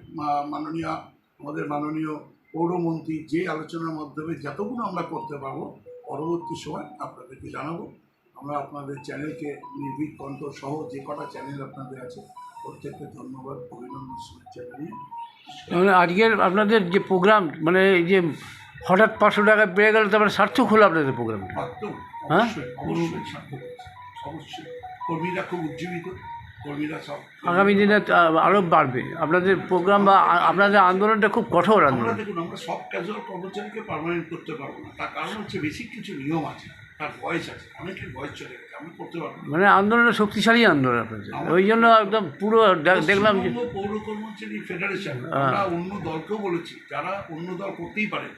মাননীয় পৌরমন্ত্রী যে আলোচনার মাধ্যমে যতগুলো আমরা করতে পারবো পরবর্তী সময় আপনাদেরকে জানাবো। আমরা আপনাদের চ্যানেলকে নির্ভীক কণ্ঠ সহ যে কটা চ্যানেল আপনাদের আছে প্রত্যেককে ধন্যবাদ, অভিনন্দন, শুভেচ্ছা জানিয়ে মানে আজকের আপনাদের যে প্রোগ্রাম, মানে এই যে হঠাৎ 500 টাকা বেড়ে গেল, তারপরে সার্থক হলো আপনাদের প্রোগ্রামটা? একদম হ্যাঁ, অবশ্যই সার্থক হচ্ছে, অবশ্যই। কর্মীরা খুব উজ্জীবিত, কর্মীরা সব আগামী দিনে আরও বাড়বে আপনাদের প্রোগ্রাম বা আপনাদের আন্দোলনটা খুব কঠোর আমরা আন্দোলন। দেখুন আমরা সব ক্যাজুয়াল কর্মচারীকে পার্মানেন্ট করতে পারবো না, তার কারণ হচ্ছে বেসিক কিছু নিয়ম আছে, তার বয়স আছে, অনেকের বয়স চলে গেছে, আমি করতে পারবো না। মানে আন্দোলনটা শক্তিশালী আন্দোলন আপনাদের, ওই জন্য একদম পুরো দেখলাম যে পৌর কর্মচারী ফেডারেশন, আমরা অন্য দলকেও বলেছি যারা অন্য দল করতেই পারে,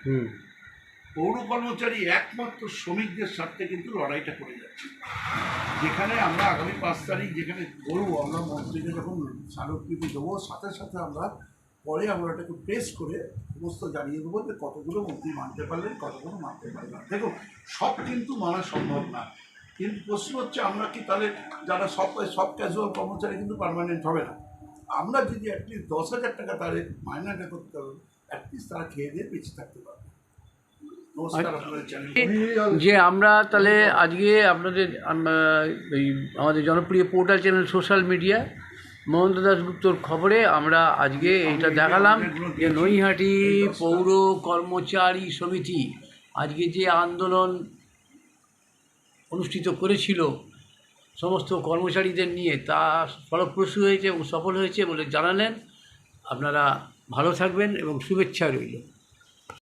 পৌর কর্মচারী একমাত্র শ্রমিকদের স্বার্থে কিন্তু লড়াইটা করে যাচ্ছে। যেখানে আমরা আগামী 5 তারিখ যেখানে করবো, আমরা মন্ত্রীকে যখন স্মারকলিপি দেবো সাথে সাথে আমরা পরে আমরা এটাকে প্রেস করে সমস্ত জানিয়ে দেবো যে কতগুলো মন্ত্রী মানতে পারলেন, কতগুলো মানতে পারলেন না। দেখো সব কিন্তু মানা সম্ভব না, কিন্তু প্রশ্ন হচ্ছে আমরা কি তাহলে যারা সব ক্যাজুয়াল কর্মচারী কিন্তু পার্মানেন্ট হবে না। আমরা যদি অ্যাটলিস্ট 10,000 টাকা তাদের মাইনাটা করতে পারবো, অ্যাটলিস্ট তারা খেয়ে দিয়ে বেঁচে থাকতে পারবে। যে আমরা তাহলে আজকে আপনাদের এই আমাদের জনপ্রিয় portal channel social media Mohanta দাশগুপ্তর খবরে আমরা আজকে এইটা দেখালাম যে নৈহাটি পৌর কর্মচারী সমিতি আজকে যে আন্দোলন অনুষ্ঠিত করেছিল সমস্ত কর্মচারীদের নিয়ে, তা ফলপ্রসূ হয়েছে এবং সফল হয়েছে বলে জানালেন। আপনারা ভালো থাকবেন এবং শুভেচ্ছা রইল।